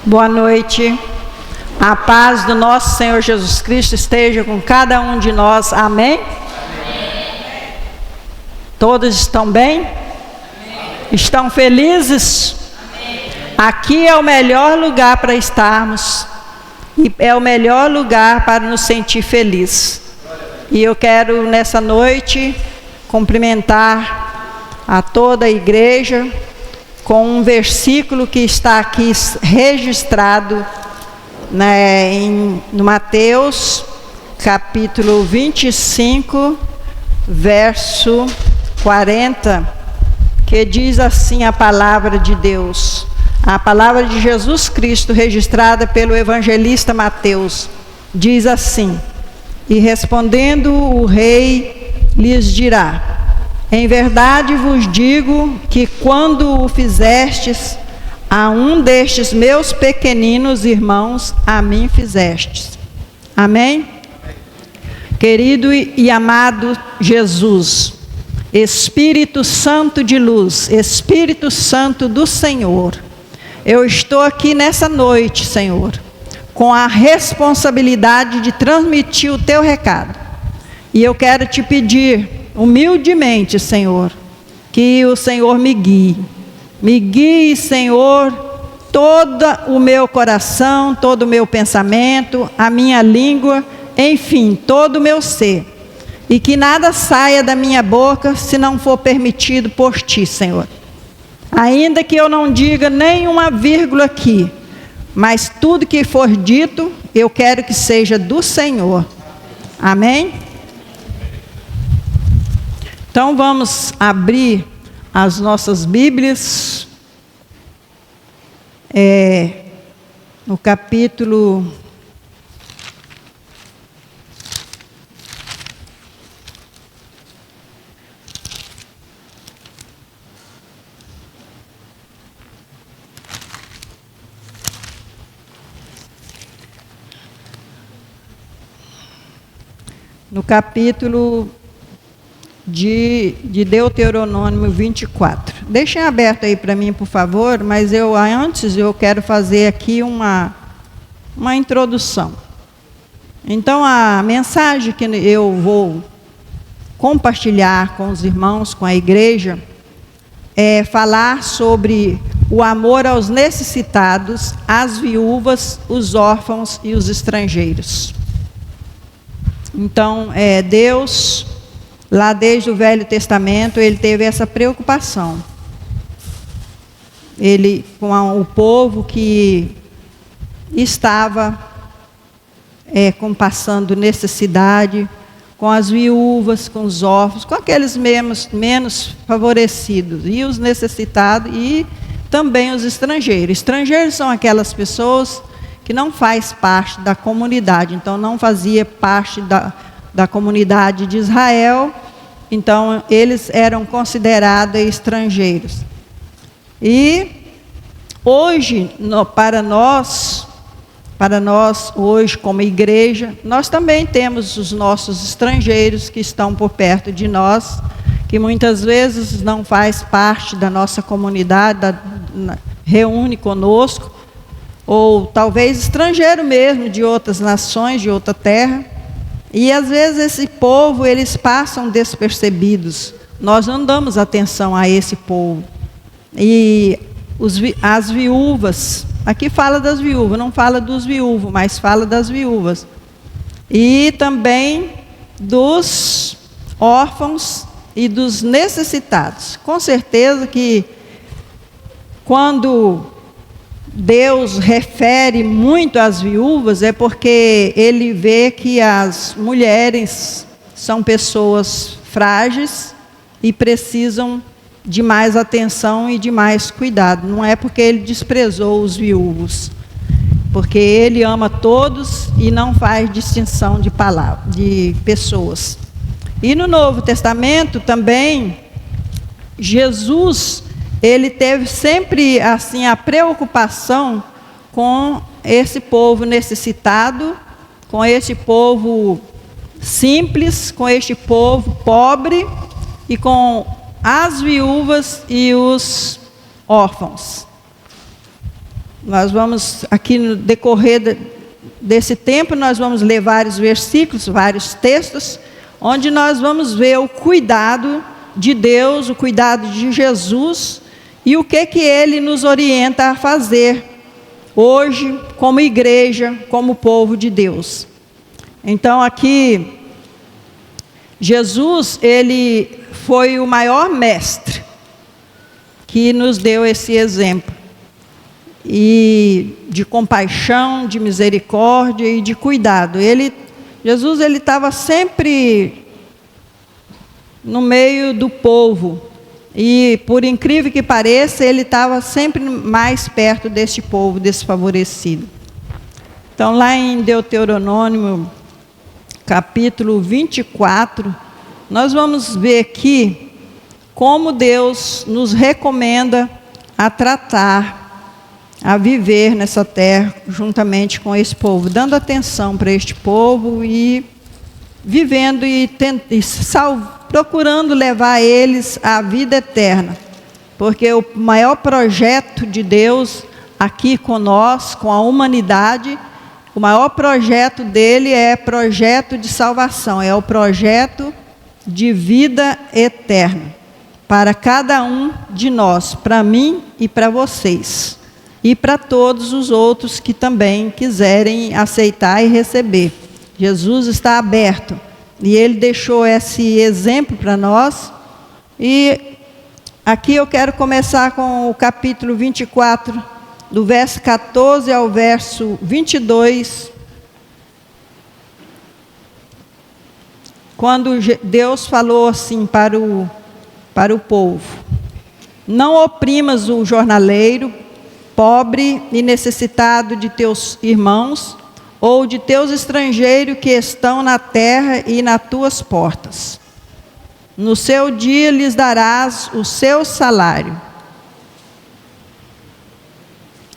Boa noite. A paz do nosso Senhor Jesus Cristo esteja com cada um de nós. Amém? Amém. Todos estão bem? Amém. Estão felizes? Amém. Aqui é o melhor lugar para estarmos. E é o melhor lugar para nos sentir felizes. E eu quero nessa noite cumprimentar a toda a igreja com um versículo que está aqui registrado no Mateus, capítulo 25, verso 40, que diz assim a palavra de Deus, a palavra de Jesus Cristo registrada pelo evangelista Mateus, diz assim: e respondendo o rei lhes dirá: em verdade vos digo que quando o fizestes a um destes meus pequeninos irmãos, a mim fizestes. Amém? Querido e amado Jesus, Espírito Santo de luz, Espírito Santo do Senhor, eu estou aqui nessa noite, Senhor, com a responsabilidade de transmitir o teu recado. E eu quero te pedir humildemente, Senhor, que o Senhor me guie. Me guie, Senhor, todo o meu coração, todo o meu pensamento, a minha língua, enfim, todo o meu ser. E que nada saia da minha boca se não for permitido por Ti, Senhor. Ainda que eu não diga nenhuma vírgula aqui, mas tudo que for dito, eu quero que seja do Senhor. Amém? Então vamos abrir as nossas Bíblias, no capítulo de Deuteronômio 24. Deixem aberto aí para mim, por favor, mas antes eu quero fazer aqui uma introdução. Então, a mensagem que eu vou compartilhar com os irmãos, com a igreja, é falar sobre o amor aos necessitados, às viúvas, os órfãos e os estrangeiros. Então, Deus, lá desde o Velho Testamento, Ele teve essa preocupação. Ele, com o povo que estava passando necessidade, com as viúvas, com os órfãos, com aqueles menos favorecidos, e os necessitados, e também os estrangeiros. Estrangeiros são aquelas pessoas que não faz parte da comunidade, então não fazia parte da comunidade de Israel, então eles eram considerados estrangeiros. E hoje, para nós hoje como igreja, nós também temos os nossos estrangeiros que estão por perto de nós, que muitas vezes não faz parte da nossa comunidade, reúne conosco, ou talvez estrangeiro mesmo, de outras nações, de outra terra. E às vezes esse povo, eles passam despercebidos. Nós não damos atenção a esse povo. E as viúvas, aqui fala das viúvas, não fala dos viúvos, mas fala das viúvas. E também dos órfãos e dos necessitados. Com certeza que quando Deus refere muito às viúvas, é porque Ele vê que as mulheres são pessoas frágeis e precisam de mais atenção e de mais cuidado. Não é porque Ele desprezou os viúvos, porque Ele ama todos e não faz distinção de pessoas. E no Novo Testamento também, Jesus, Ele teve sempre assim a preocupação com esse povo necessitado, com esse povo simples, com este povo pobre e com as viúvas e os órfãos. Nós vamos, aqui no decorrer desse tempo, nós vamos ler vários versículos, vários textos, onde nós vamos ver o cuidado de Deus, o cuidado de Jesus, e o que Ele nos orienta a fazer hoje, como igreja, como povo de Deus. Então aqui, Jesus, Ele foi o maior mestre que nos deu esse exemplo, e de compaixão, de misericórdia e de cuidado. Jesus estava sempre no meio do povo, e por incrível que pareça, ele estava sempre mais perto deste povo desfavorecido. Então lá em Deuteronômio, capítulo 24, nós vamos ver aqui como Deus nos recomenda a tratar, a viver nessa terra juntamente com esse povo, dando atenção para este povo e vivendo procurando levar eles à vida eterna, porque o maior projeto de Deus aqui com nós, com a humanidade, o maior projeto dele é projeto de salvação, é o projeto de vida eterna para cada um de nós, para mim e para vocês, e para todos os outros que também quiserem aceitar e receber. Jesus está aberto, e Ele deixou esse exemplo para nós. E aqui eu quero começar com o capítulo 24, do verso 14 ao verso 22, quando Deus falou assim para o povo: não oprimas o jornaleiro, pobre e necessitado de teus irmãos, ou de teus estrangeiros que estão na terra e nas tuas portas. No seu dia lhes darás o seu salário.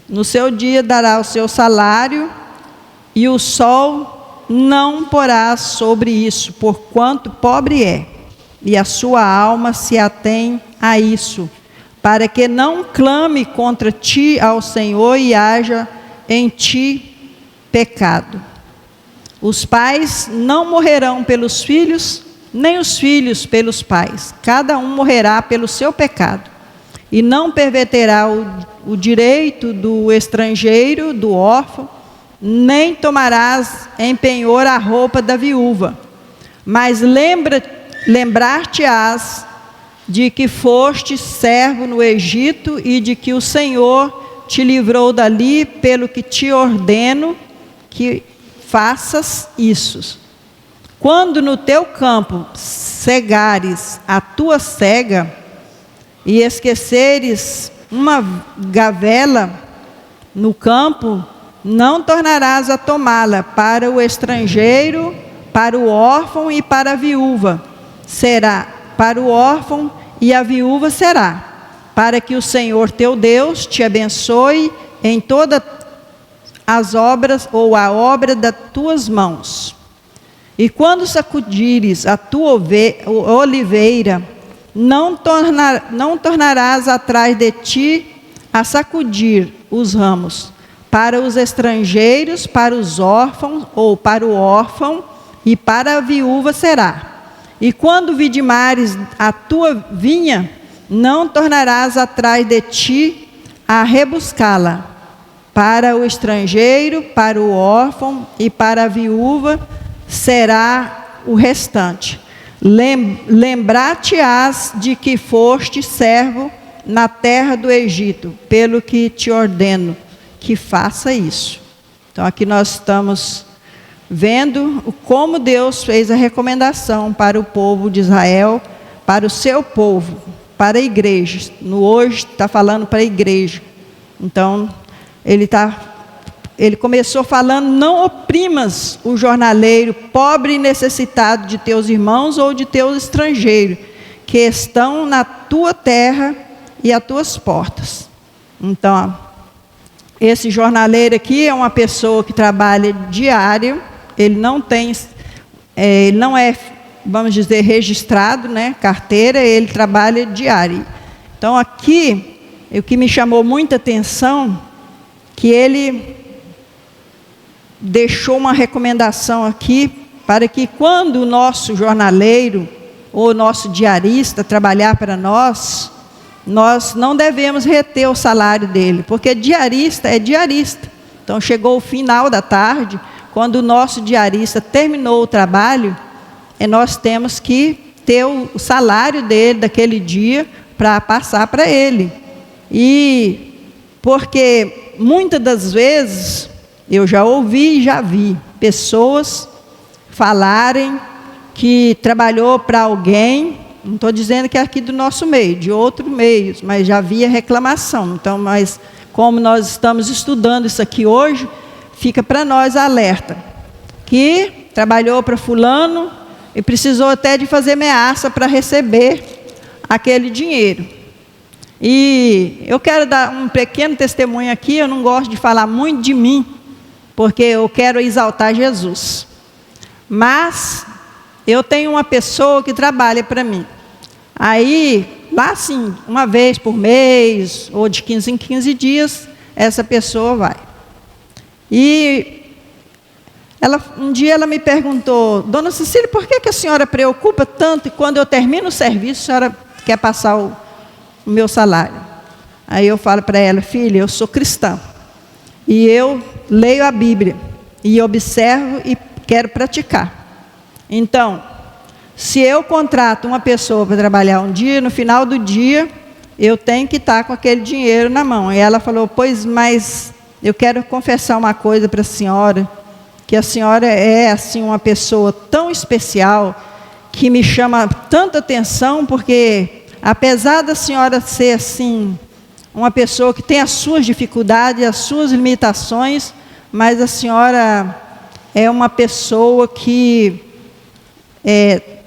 No seu dia dará o seu salário, e o sol não porás sobre isso, porquanto pobre é, e a sua alma se atém a isso, para que não clame contra ti ao Senhor e haja em ti pecado. Os pais não morrerão pelos filhos, nem os filhos pelos pais. Cada um morrerá pelo seu pecado. E não perverterá o direito do estrangeiro, do órfão, nem tomarás em penhor a roupa da viúva. Mas lembrar-te-ás de que foste servo no Egito, e de que o Senhor te livrou dali, pelo que te ordeno que faças isso. Quando no teu campo cegares a tua cega, e esqueceres uma gavela no campo, não tornarás a tomá-la. Para o estrangeiro, para o órfão e para a viúva será. Para o órfão e a viúva será, para que o Senhor teu Deus te abençoe em toda as obras, ou a obra das tuas mãos. E quando sacudires a tua oliveira, não tornarás atrás de ti a sacudir os ramos. Para os estrangeiros, para os órfãos, ou para o órfão e para a viúva será. E quando vidimares a tua vinha, não tornarás atrás de ti a rebuscá-la. Para o estrangeiro, para o órfão e para a viúva será o restante. Lembrar-te-ás de que foste servo na terra do Egito, pelo que te ordeno que faça isso. Então aqui nós estamos vendo como Deus fez a recomendação para o povo de Israel, para o seu povo, para a igreja. No hoje está falando para a igreja. Então ele começou falando: não oprimas o jornaleiro, pobre e necessitado de teus irmãos ou de teus estrangeiros, que estão na tua terra e às tuas portas. Então, esse jornaleiro aqui é uma pessoa que trabalha diário, ele não é, vamos dizer, registrado, né, carteira, ele trabalha diário. Então aqui, o que me chamou muita atenção, que ele deixou uma recomendação aqui para que quando o nosso jornaleiro ou o nosso diarista trabalhar para nós não devemos reter o salário dele, porque diarista é diarista. Então chegou o final da tarde, quando o nosso diarista terminou o trabalho, nós temos que ter o salário dele daquele dia para passar para ele. E porque muitas das vezes eu já ouvi e já vi pessoas falarem que trabalhou para alguém, não estou dizendo que é aqui do nosso meio, de outro meio, mas já havia reclamação. Então, mas como nós estamos estudando isso aqui hoje, fica para nós alerta, que trabalhou para fulano e precisou até de fazer ameaça para receber aquele dinheiro. E eu quero dar um pequeno testemunho aqui. Eu não gosto de falar muito de mim, porque eu quero exaltar Jesus. Mas eu tenho uma pessoa que trabalha para mim. Aí, lá assim, uma vez por mês, ou de 15 em 15 dias, essa pessoa vai. E um dia ela me perguntou: Dona Cecília, por que a senhora preocupa tanto e quando eu termino o serviço, a senhora quer passar o meu salário? Aí eu falo para ela: filha, eu sou cristã. E eu leio a Bíblia, e observo e quero praticar. Então, se eu contrato uma pessoa para trabalhar um dia, no final do dia, eu tenho que estar com aquele dinheiro na mão. E ela falou: pois, mas eu quero confessar uma coisa para a senhora, que a senhora é assim uma pessoa tão especial, que me chama tanta atenção, porque apesar da senhora ser assim, uma pessoa que tem as suas dificuldades, as suas limitações, mas a senhora é uma pessoa que,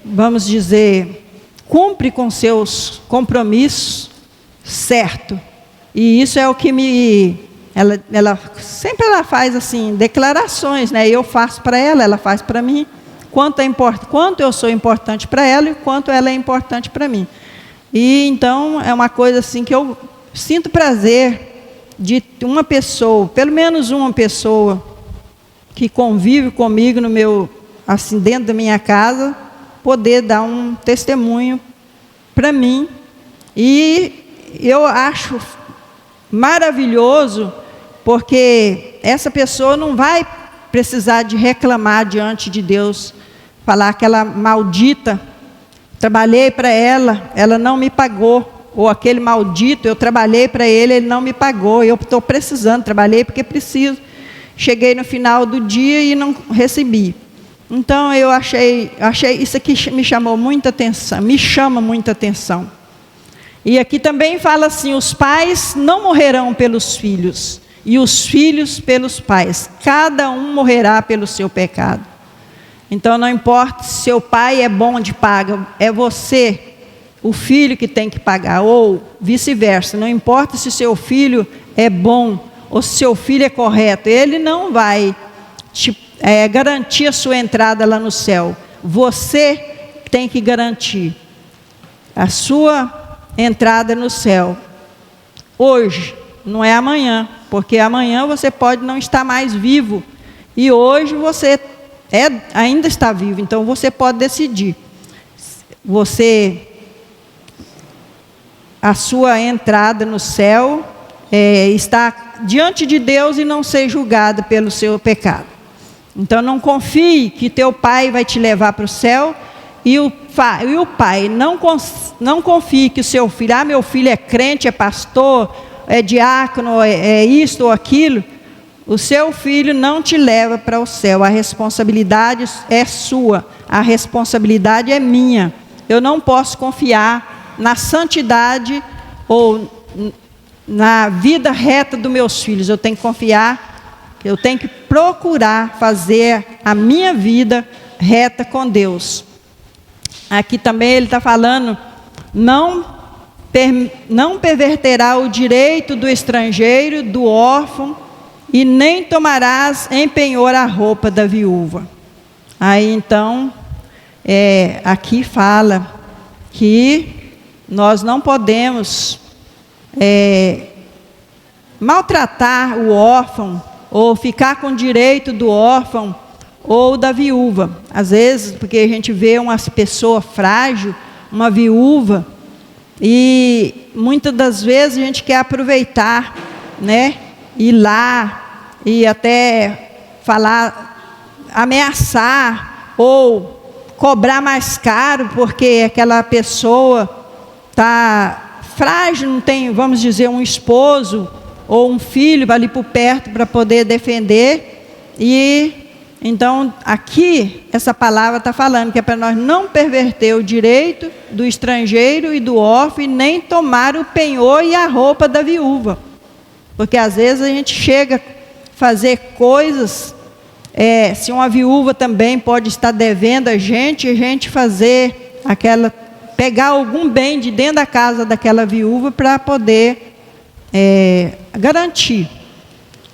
vamos dizer, cumpre com seus compromissos, certo. E isso é o que ela sempre faz assim, declarações, né? Eu faço para ela, ela faz para mim, quanto eu sou importante para ela e quanto ela é importante para mim. E então é uma coisa assim que eu sinto prazer de uma pessoa, pelo menos uma pessoa, que convive comigo no meu, assim, dentro da minha casa, poder dar um testemunho para mim. E eu acho maravilhoso, porque essa pessoa não vai precisar de reclamar diante de Deus, falar aquela maldita, trabalhei para ela, ela não me pagou. Ou aquele maldito, eu trabalhei para ele, ele não me pagou, eu estou precisando, trabalhei porque preciso. Cheguei no final do dia e não recebi. Então eu achei isso aqui me chamou muita atenção, me chama muita atenção. E aqui também fala assim: os pais não morrerão pelos filhos, e os filhos pelos pais, cada um morrerá pelo seu pecado. Então não importa se seu pai é bom de paga, é você, o filho, que tem que pagar, ou vice-versa. Não importa se seu filho é bom ou se seu filho é correto, ele não vai garantir a sua entrada lá no céu. Você tem que garantir a sua entrada no céu hoje, não é amanhã, porque amanhã você pode não estar mais vivo, e hoje você ainda está vivo. Então você pode decidir, a sua entrada no céu está diante de Deus e não ser julgado pelo seu pecado. Então não confie que teu pai vai te levar para o céu, e o pai não confie que o seu filho, meu filho é crente, é pastor, é diácono, é isto ou aquilo. O seu filho não te leva para o céu. A responsabilidade é sua, a responsabilidade é minha. Eu não posso confiar na santidade ou na vida reta dos meus filhos. Eu tenho que confiar, eu tenho que procurar fazer a minha vida reta com Deus. Aqui também ele está falando: não perverterá o direito do estrangeiro, do órfão, e nem tomarás em penhor a roupa da viúva. Aí então, aqui fala que nós não podemos maltratar o órfão, ou ficar com o direito do órfão ou da viúva. Às vezes, porque a gente vê uma pessoa frágil, uma viúva, e muitas das vezes a gente quer aproveitar, né? Ir lá e até falar, ameaçar ou cobrar mais caro, porque aquela pessoa está frágil, não tem, vamos dizer, um esposo ou um filho ali por perto para poder defender. E então aqui essa palavra está falando que é para nós não perverter o direito do estrangeiro e do órfão, e nem tomar o penhor e a roupa da viúva, porque às vezes a gente chega a fazer coisas, se uma viúva também pode estar devendo a gente fazer pegar algum bem de dentro da casa daquela viúva para poder garantir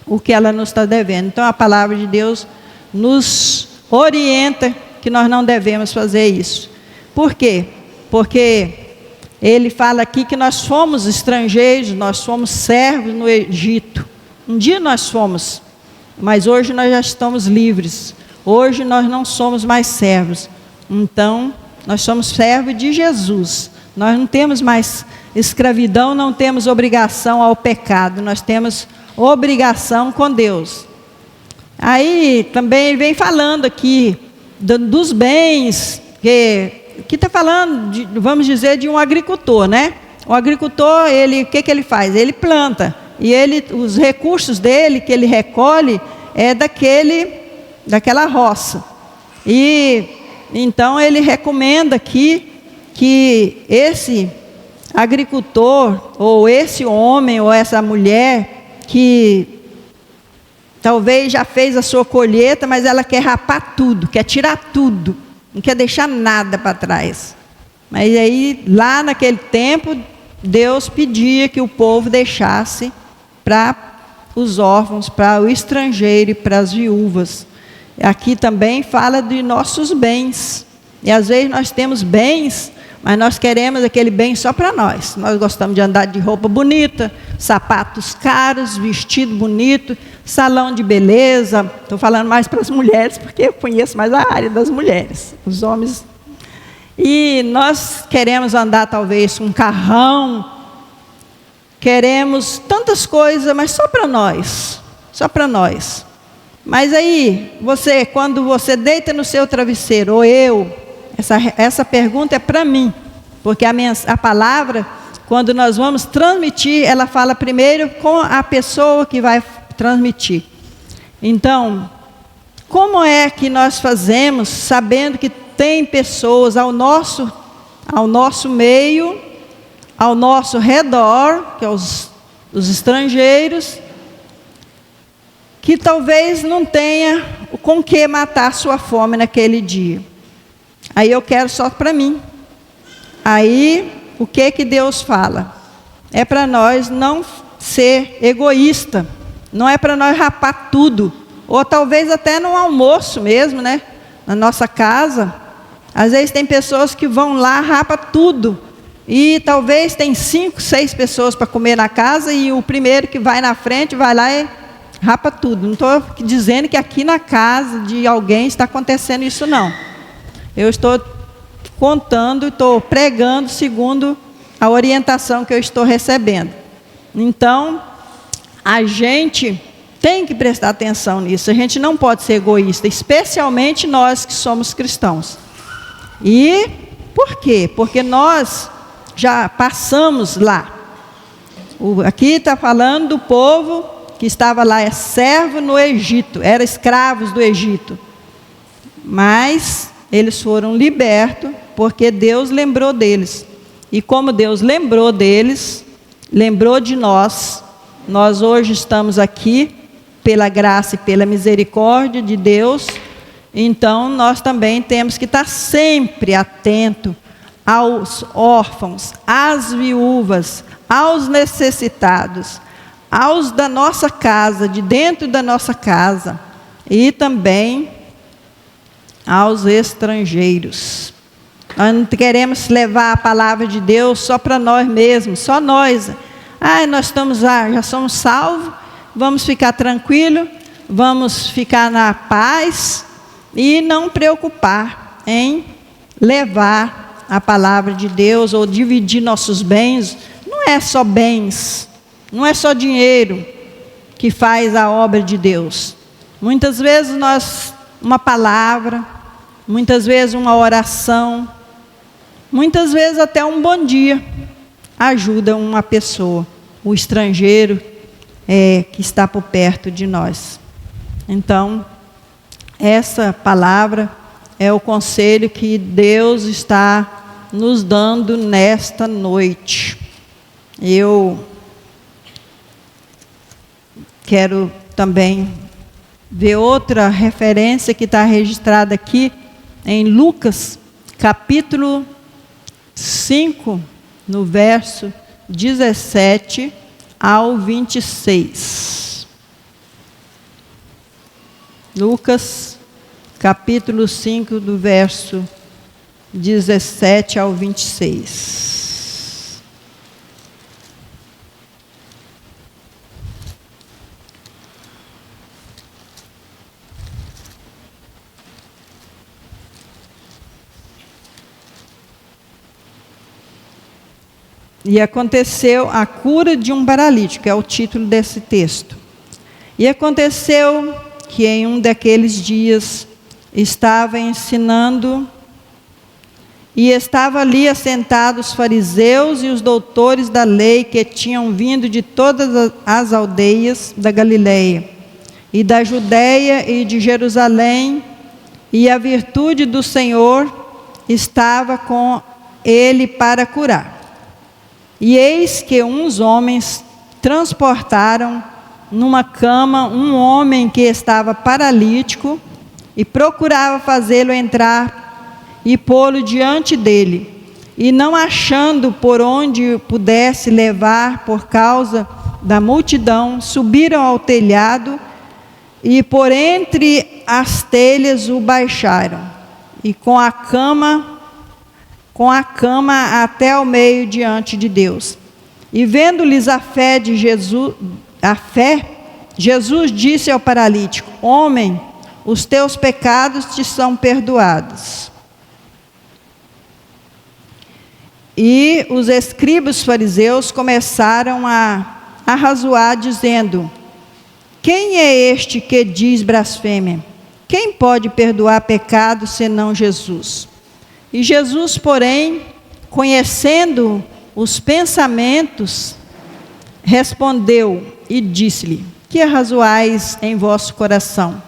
o que ela nos está devendo. Então a palavra de Deus nos orienta que nós não devemos fazer isso. Por quê? Porque ele fala aqui que nós fomos estrangeiros, nós fomos servos no Egito. Um dia nós fomos, mas hoje nós já estamos livres. Hoje nós não somos mais servos. Então nós somos servos de Jesus. Nós não temos mais escravidão, não temos obrigação ao pecado, nós temos obrigação com Deus. Aí também ele vem falando aqui dos bens, que está falando, vamos dizer, de um agricultor, né? O agricultor, o que ele faz? Ele planta, e os recursos dele, que ele recolhe, é daquela roça. E então ele recomenda aqui que esse agricultor, ou esse homem, ou essa mulher, que talvez já fez a sua colheita, mas ela quer rapar tudo, quer tirar tudo, não quer deixar nada para trás. Mas aí, lá naquele tempo, Deus pedia que o povo deixasse para os órfãos, para o estrangeiro e para as viúvas. Aqui também fala de nossos bens. E às vezes nós temos bens, mas nós queremos aquele bem só para nós. Nós gostamos de andar de roupa bonita, sapatos caros, vestido bonito, salão de beleza. Estou falando mais para as mulheres, porque eu conheço mais a área das mulheres. Os homens. E nós queremos andar talvez com um carrão, queremos tantas coisas, mas só para nós. Só para nós. Mas aí, quando você deita no seu travesseiro, ou eu, essa pergunta é para mim, porque a palavra, quando nós vamos transmitir, ela fala primeiro com a pessoa que vai transmitir. Então, como é que nós fazemos, sabendo que tem pessoas ao nosso meio, ao nosso redor, que é os estrangeiros, que talvez não tenha com que matar sua fome naquele dia? Aí eu quero só para mim. Aí, o que Deus fala? É para nós não ser egoísta. Não é para nós rapar tudo. Ou talvez até no almoço mesmo, né? Na nossa casa. Às vezes tem pessoas que vão lá, rapa tudo. E talvez tem 5, 6 pessoas para comer na casa, e o primeiro que vai na frente, vai lá e rapa tudo. Não estou dizendo que aqui na casa de alguém está acontecendo isso, não. Eu estou contando, estou pregando segundo a orientação que eu estou recebendo. Então, a gente tem que prestar atenção nisso. A gente não pode ser egoísta, especialmente nós que somos cristãos. E por quê? Porque nós já passamos lá. Aqui está falando do povo que estava lá, é servo no Egito, eram escravos do Egito. Mas eles foram libertos porque Deus lembrou deles. E como Deus lembrou deles, lembrou de nós, nós hoje estamos aqui pela graça e pela misericórdia de Deus. Então nós também temos que estar sempre atento aos órfãos, às viúvas, aos necessitados, aos da nossa casa, de dentro da nossa casa, e também aos estrangeiros. Nós não queremos levar a palavra de Deus só para nós mesmos, só nós. nós já somos salvos, vamos ficar tranquilos, vamos ficar na paz e não preocupar em levar a palavra de Deus ou dividir nossos bens. Não é só bens, não é só dinheiro que faz a obra de Deus. Muitas vezes uma palavra, muitas vezes uma oração, muitas vezes até um bom dia ajuda uma pessoa, o estrangeiro que está por perto de nós. Então, essa palavra é o conselho que Deus está nos dando nesta noite. Eu quero também ver outra referência que está registrada aqui em Lucas, capítulo 5, no verso 17 ao 26. Lucas, capítulo 5, do verso 17 ao 26. E aconteceu a cura de um paralítico, é o título desse texto. E aconteceu que em um daqueles dias estava ensinando, e estava ali assentados os fariseus e os doutores da lei que tinham vindo de todas as aldeias da Galileia, e da Judeia e de Jerusalém, e a virtude do Senhor estava com ele para curar. E eis que uns homens transportaram numa cama um homem que estava paralítico e procurava fazê-lo entrar e pô-lo diante dele. E não achando por onde pudesse levar por causa da multidão, subiram ao telhado e por entre as telhas o baixaram. E com a cama até ao meio diante de Deus. E vendo-lhes a fé, Jesus disse ao paralítico: homem, os teus pecados te são perdoados. E os escribas fariseus começaram a arrazoar, dizendo: quem é este que diz blasfêmia? Quem pode perdoar pecados senão Jesus? E Jesus, porém, conhecendo os pensamentos, respondeu e disse-lhe: que arrazoais em vosso coração?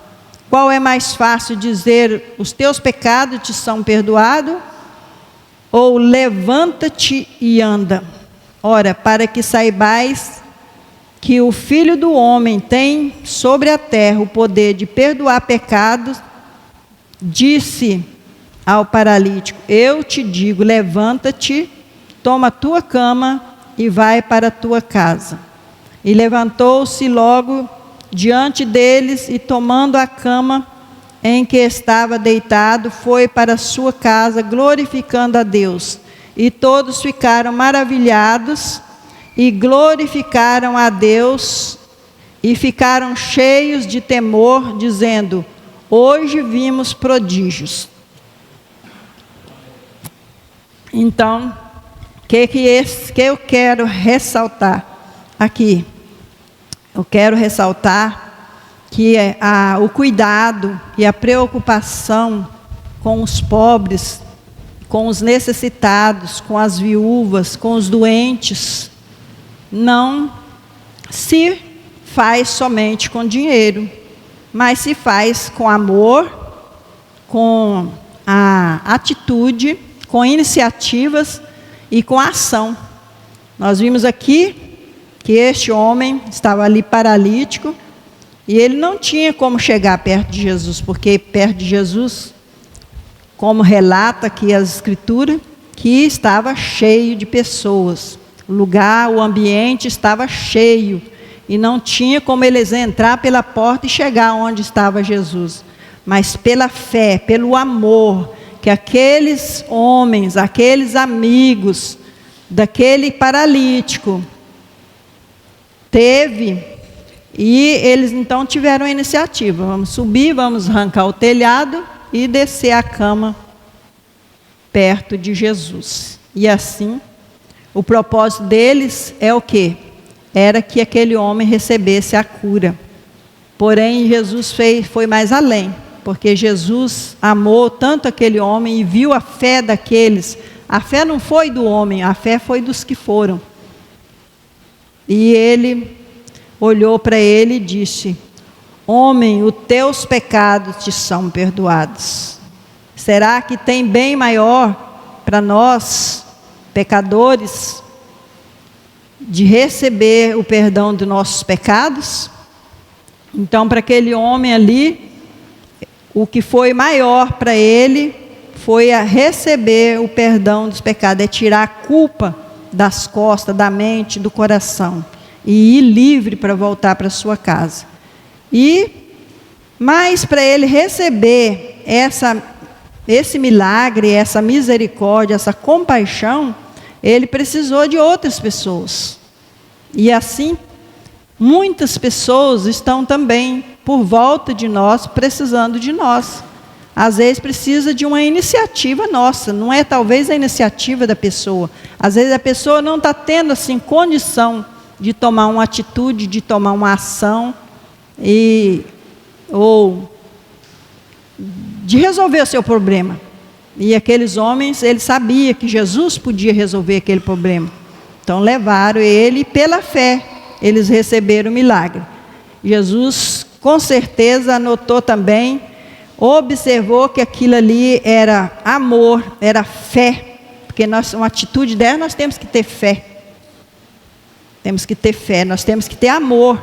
Qual é mais fácil dizer: os teus pecados te são perdoados? Ou levanta-te e anda? Ora, para que saibais que o Filho do Homem tem sobre a terra o poder de perdoar pecados, disse ao paralítico: eu te digo, levanta-te, toma a tua cama e vai para a tua casa. E levantou-se logo diante deles e, tomando a cama em que estava deitado, foi para a sua casa, glorificando a Deus. E todos ficaram maravilhados e glorificaram a Deus e ficaram cheios de temor, dizendo: hoje vimos prodígios. Então, o que eu quero ressaltar aqui? Eu quero ressaltar que o cuidado e a preocupação com os pobres, com os necessitados, com as viúvas, com os doentes, não se faz somente com dinheiro, mas se faz com amor, com a atitude, com iniciativas e com ação. Nós vimos aqui que este homem estava ali paralítico e ele não tinha como chegar perto de Jesus, porque perto de Jesus, como relata aqui as Escrituras, que estava cheio de pessoas. O lugar, o ambiente estava cheio e não tinha como eles entrar pela porta e chegar onde estava Jesus. Mas pela fé, pelo amor que aqueles homens, aqueles amigos daquele paralítico teve, e eles então tiveram a iniciativa: vamos subir, vamos arrancar o telhado e descer a cama perto de Jesus. E assim, o propósito deles é o quê? Era que aquele homem recebesse a cura. Porém, Jesus foi mais além, porque Jesus amou tanto aquele homem e viu a fé daqueles. A fé não foi do homem, a fé foi dos que foram. E ele olhou para ele e disse: homem, os teus pecados te são perdoados. Será que tem bem maior para nós, pecadores, de receber o perdão dos nossos pecados? Então, para aquele homem ali, o que foi maior para ele foi a receber o perdão dos pecados, é tirar a culpa das costas, da mente, do coração, e ir livre para voltar para sua casa. Mas para ele receber esse milagre, essa misericórdia, essa compaixão, ele precisou de outras pessoas. E assim, muitas pessoas estão também por volta de nós, precisando de nós. Às vezes precisa de uma iniciativa nossa, não é talvez a iniciativa da pessoa. Às vezes a pessoa não está tendo assim condição de tomar uma atitude, de tomar uma ação, ou de resolver o seu problema. E aqueles homens, ele sabia que Jesus podia resolver aquele problema. Então levaram ele, e pela fé eles receberam o milagre. Jesus com certeza anotou também, observou que aquilo ali era amor, era fé, porque uma atitude dessa nós temos que ter fé. Temos que ter fé, nós temos que ter amor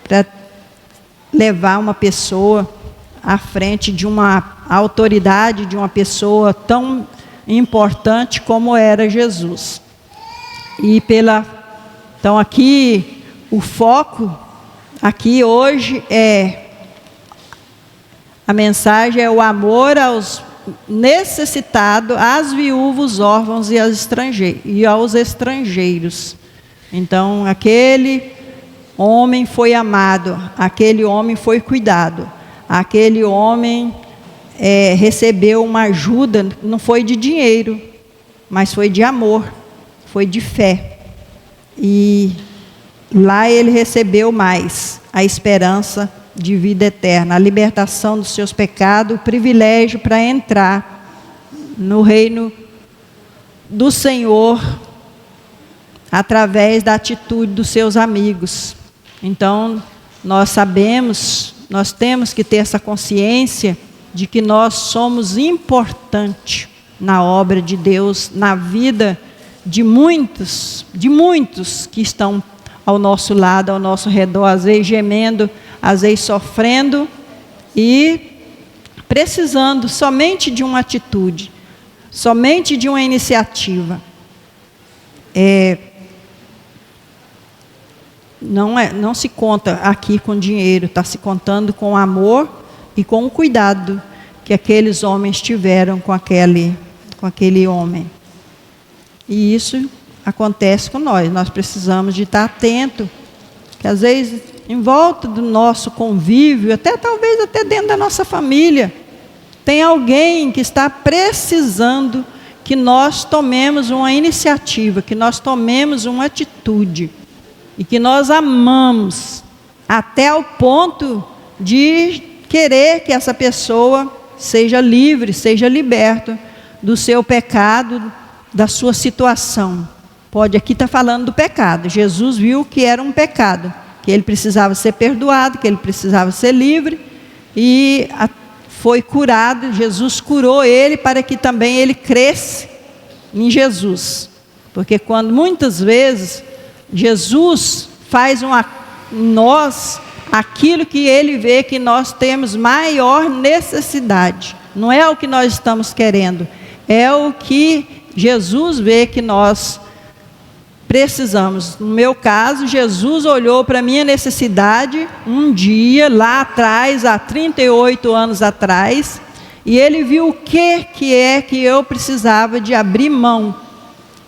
para levar uma pessoa à frente de uma autoridade, de uma pessoa tão importante como era Jesus. Então aqui, o foco aqui hoje a mensagem é o amor aos necessitados, às viúvas, órfãos e aos estrangeiros. Então, aquele homem foi amado, aquele homem foi cuidado, aquele homem recebeu uma ajuda, não foi de dinheiro, mas foi de amor, foi de fé. E lá ele recebeu mais a esperança de vida eterna, a libertação dos seus pecados, o privilégio para entrar no reino do Senhor através da atitude dos seus amigos. Então, nós sabemos, nós temos que ter essa consciência de que nós somos importantes na obra de Deus, na vida de muitos que estão ao nosso lado, ao nosso redor, às vezes gemendo, às vezes sofrendo e precisando somente de uma atitude, somente de uma iniciativa. Não se conta aqui com dinheiro, está se contando com amor e com o cuidado que aqueles homens tiveram com aquele homem. E isso acontece com nós precisamos de estar atento, que às vezes em volta do nosso convívio, talvez até dentro da nossa família, tem alguém que está precisando que nós tomemos uma iniciativa, que nós tomemos uma atitude, e que nós amamos até o ponto de querer que essa pessoa seja livre, seja liberta do seu pecado, da sua situação. Aqui está falando do pecado. Jesus viu que era um pecado, que ele precisava ser perdoado, que ele precisava ser livre, e foi curado. Jesus curou ele para que também ele cresça em porque muitas vezes Jesus faz em nós aquilo que ele vê que nós temos maior necessidade, não é o que nós estamos querendo, é o que Jesus vê que nós precisamos. No meu caso, Jesus olhou para a minha necessidade um dia, lá atrás, há 38 anos atrás, e ele viu o que eu precisava de abrir mão.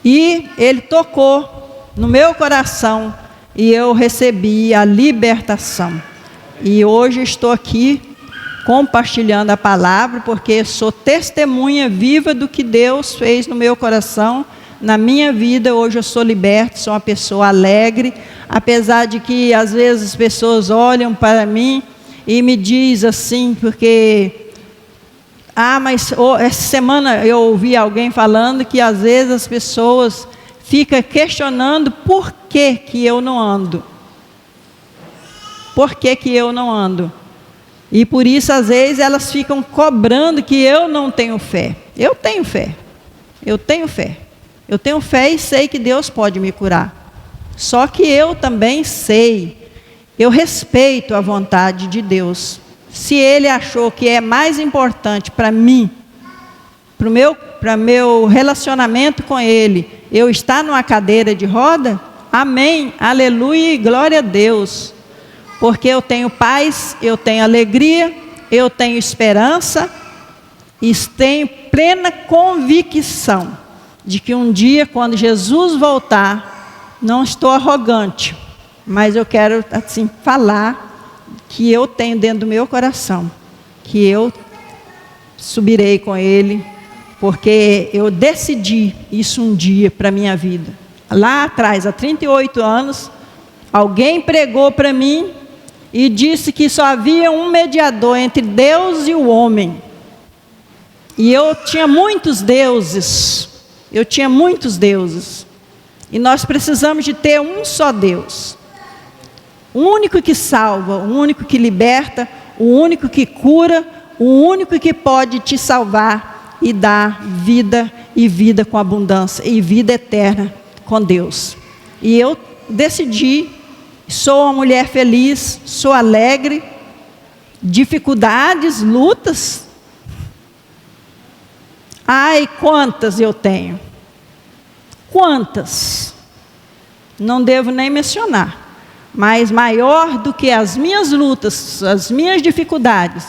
E ele tocou no meu coração e eu recebi a libertação. E hoje estou aqui compartilhando a palavra, porque sou testemunha viva do que Deus fez no meu coração, na minha vida. Hoje eu sou liberta, sou uma pessoa alegre, apesar de que às vezes as pessoas olham para mim e me dizem assim, porque mas essa semana eu ouvi alguém falando que às vezes as pessoas ficam questionando por que eu não ando. Por que eu não ando? E por isso, às vezes, elas ficam cobrando que eu não tenho fé. Eu tenho fé. Eu tenho fé. Eu tenho fé e sei que Deus pode me curar. Só que eu também sei, eu respeito a vontade de Deus. Se Ele achou que é mais importante para mim, para meu relacionamento com Ele, eu estar numa cadeira de roda, amém, aleluia e glória a Deus. Porque eu tenho paz, eu tenho alegria, eu tenho esperança e tenho plena convicção de que um dia, quando Jesus voltar, não estou arrogante, mas eu quero assim falar que eu tenho dentro do meu coração, que eu subirei com Ele, porque eu decidi isso um dia para a minha vida. Lá atrás, há 38 anos, alguém pregou para mim e disse que só havia um mediador entre Deus e o homem. E eu tinha muitos deuses. E nós precisamos de ter um só Deus. O único que salva, o único que liberta, o único que cura, o único que pode te salvar e dar vida, e vida com abundância, e vida eterna com Deus. E eu decidi. Sou uma mulher feliz, sou alegre, dificuldades, lutas. Ai, quantas eu tenho. Quantas. Não devo nem mencionar. Mas maior do que as minhas lutas, as minhas dificuldades,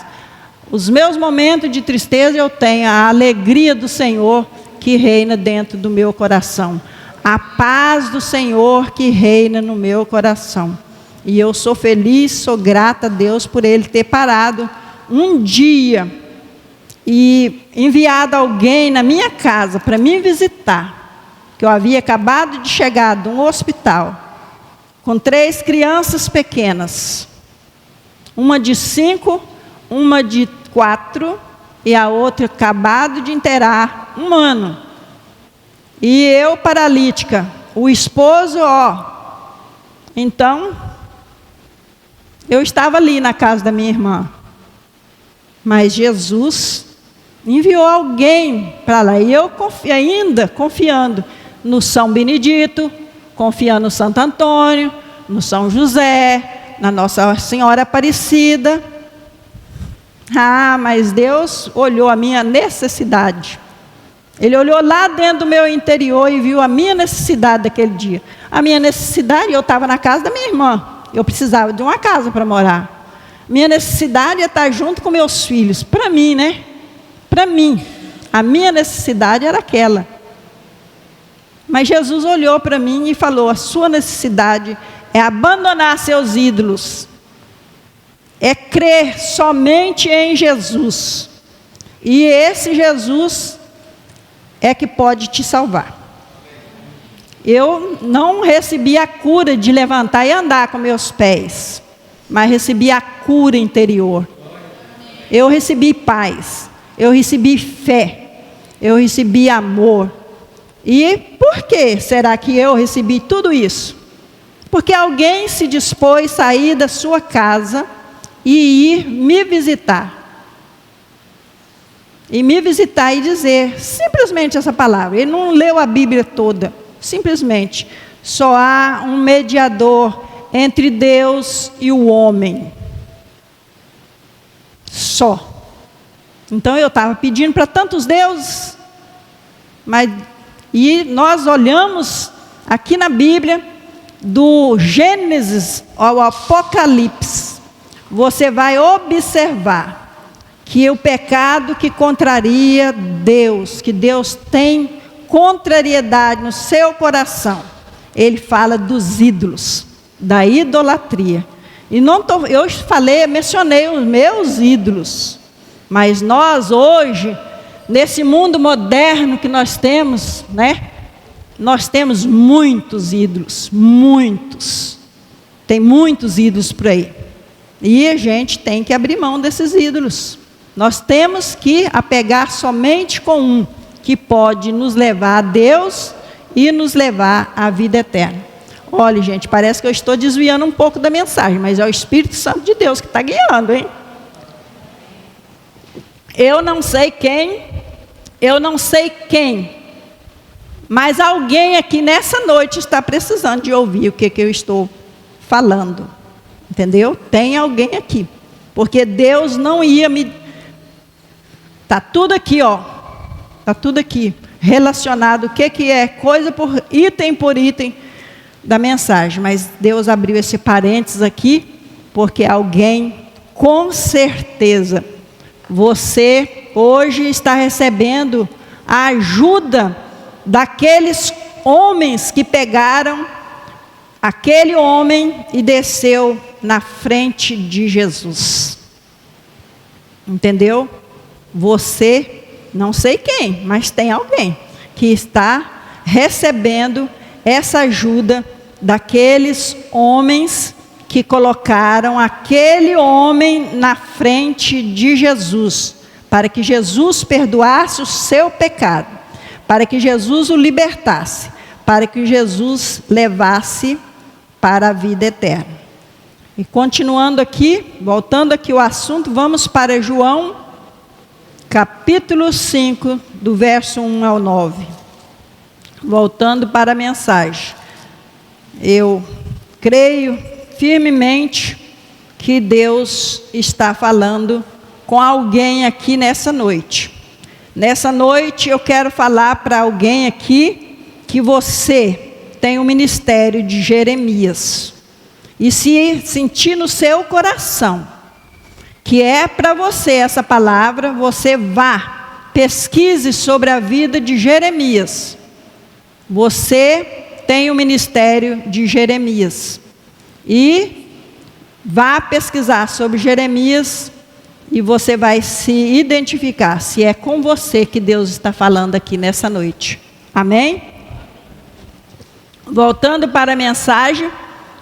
os meus momentos de tristeza, eu tenho a alegria do Senhor que reina dentro do meu coração. A paz do Senhor que reina no meu coração. E eu sou feliz, sou grata a Deus por Ele ter parado um dia e enviado alguém na minha casa para me visitar, que eu havia acabado de chegar de um hospital, com 3 crianças pequenas, uma de 5, uma de 4 e a outra acabado de inteirar 1 ano. E eu paralítica, o esposo, Então, eu estava ali na casa da minha irmã. Mas Jesus enviou alguém para lá. E eu ainda confiando no São Benedito, confiando no Santo Antônio, no São José, na Nossa Senhora Aparecida. Mas Deus olhou a minha necessidade. Ele olhou lá dentro do meu interior e viu a minha necessidade daquele dia. A minha necessidade, eu estava na casa da minha irmã. Eu precisava de uma casa para morar. Minha necessidade é estar junto com meus filhos. Para mim, né? Para mim. A minha necessidade era aquela. Mas Jesus olhou para mim e falou: a sua necessidade é abandonar seus ídolos. É crer somente em Jesus. E esse Jesus é que pode te salvar. Eu não recebi a cura de levantar e andar com meus pés, mas recebi a cura interior. Eu recebi paz, eu recebi fé, eu recebi amor. E por que será que eu recebi tudo isso? Porque alguém se dispôs a sair da sua casa e ir me visitar. E me visitar e dizer simplesmente essa palavra. Ele não leu a Bíblia toda. Simplesmente, só há um mediador entre Deus e o homem. Só. Então eu estava pedindo para tantos deuses. E nós olhamos aqui na Bíblia, do Gênesis ao Apocalipse. Você vai observar que o pecado que contraria Deus, que Deus tem contrariedade no seu coração, Ele fala dos ídolos. da idolatria. E eu mencionei os meus ídolos, mas nós hoje, nesse mundo moderno que nós temos, né? Nós temos muitos ídolos, muitos. Tem muitos ídolos por aí. E a gente tem que abrir mão desses ídolos. Nós temos que apegar somente com um, que pode nos levar a Deus e nos levar à vida eterna. Olha, gente, parece que eu estou desviando um pouco da mensagem, mas é o Espírito Santo de Deus que está guiando, hein? Eu não sei quem, mas alguém aqui nessa noite está precisando de ouvir o que eu estou falando, entendeu? Tem alguém aqui, porque Deus não ia me... Está tudo aqui, ó, está tudo aqui, relacionado, o que é, coisa por item da mensagem, mas Deus abriu esse parênteses aqui, porque alguém, com certeza, você hoje está recebendo a ajuda daqueles homens que pegaram aquele homem e desceu na frente de Jesus. Entendeu? Você, não sei quem, mas tem alguém que está recebendo essa ajuda daqueles homens que colocaram aquele homem na frente de Jesus, para que Jesus perdoasse o seu pecado, para que Jesus o libertasse, para que Jesus levasse para a vida eterna. E continuando aqui, voltando aqui ao assunto, vamos para João, capítulo 5, do verso 1 ao 9. Voltando para a mensagem. Eu creio firmemente que Deus está falando com alguém aqui nessa noite. Nessa noite eu quero falar para alguém aqui que você tem o ministério de Jeremias. E se sentir no seu coração que é para você essa palavra, você vá, pesquise sobre a vida de Jeremias. Você tem o ministério de Jeremias. E vá pesquisar sobre Jeremias e você vai se identificar se é com você que Deus está falando aqui nessa noite. Amém? Voltando para a mensagem,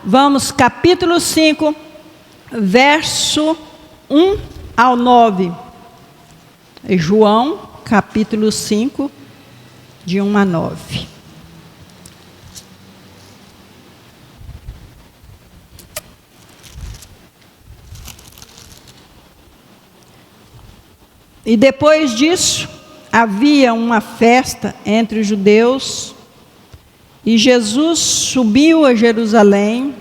vamos capítulo 5, verso 1 ao 9. João, capítulo 5, de 1 a 9. E depois disso, havia uma festa entre os judeus, e Jesus subiu a Jerusalém.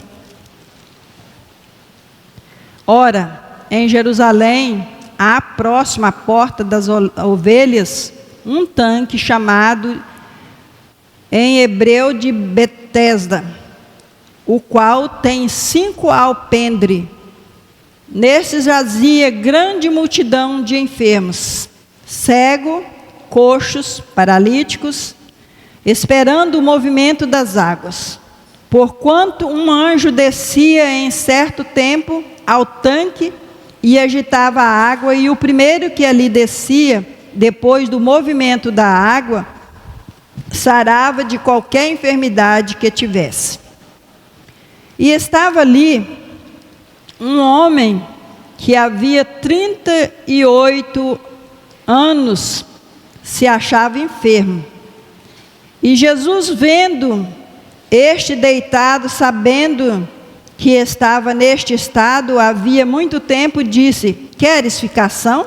Ora, em Jerusalém, há próximo à porta das ovelhas, um tanque chamado em hebreu de Betesda, o qual tem 5 alpendres. Nesses jazia grande multidão de enfermos, cegos, coxos, paralíticos, esperando o movimento das águas. Porquanto um anjo descia em certo tempo ao tanque e agitava a água, e o primeiro que ali descia, depois do movimento da água, sarava de qualquer enfermidade que tivesse. E estava ali um homem que havia 38 anos se achava enfermo. E Jesus, vendo este deitado, sabendo que estava neste estado havia muito tempo, disse: queres ficar são?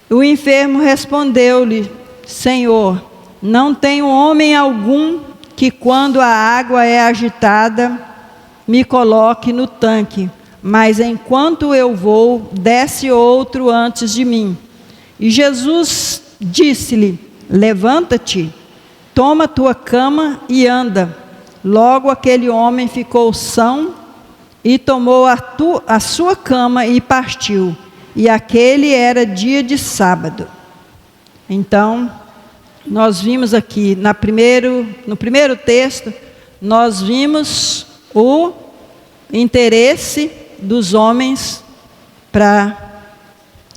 O enfermo respondeu-lhe: Senhor, não tenho homem algum que, quando a água é agitada, me coloque no tanque, mas enquanto eu vou, desce outro antes de mim. E Jesus disse-lhe: levanta-te, toma tua cama e anda. Logo aquele homem ficou são e tomou a sua cama e partiu. E aquele era dia de sábado. Então, nós vimos aqui no primeiro texto, nós vimos o interesse dos homens para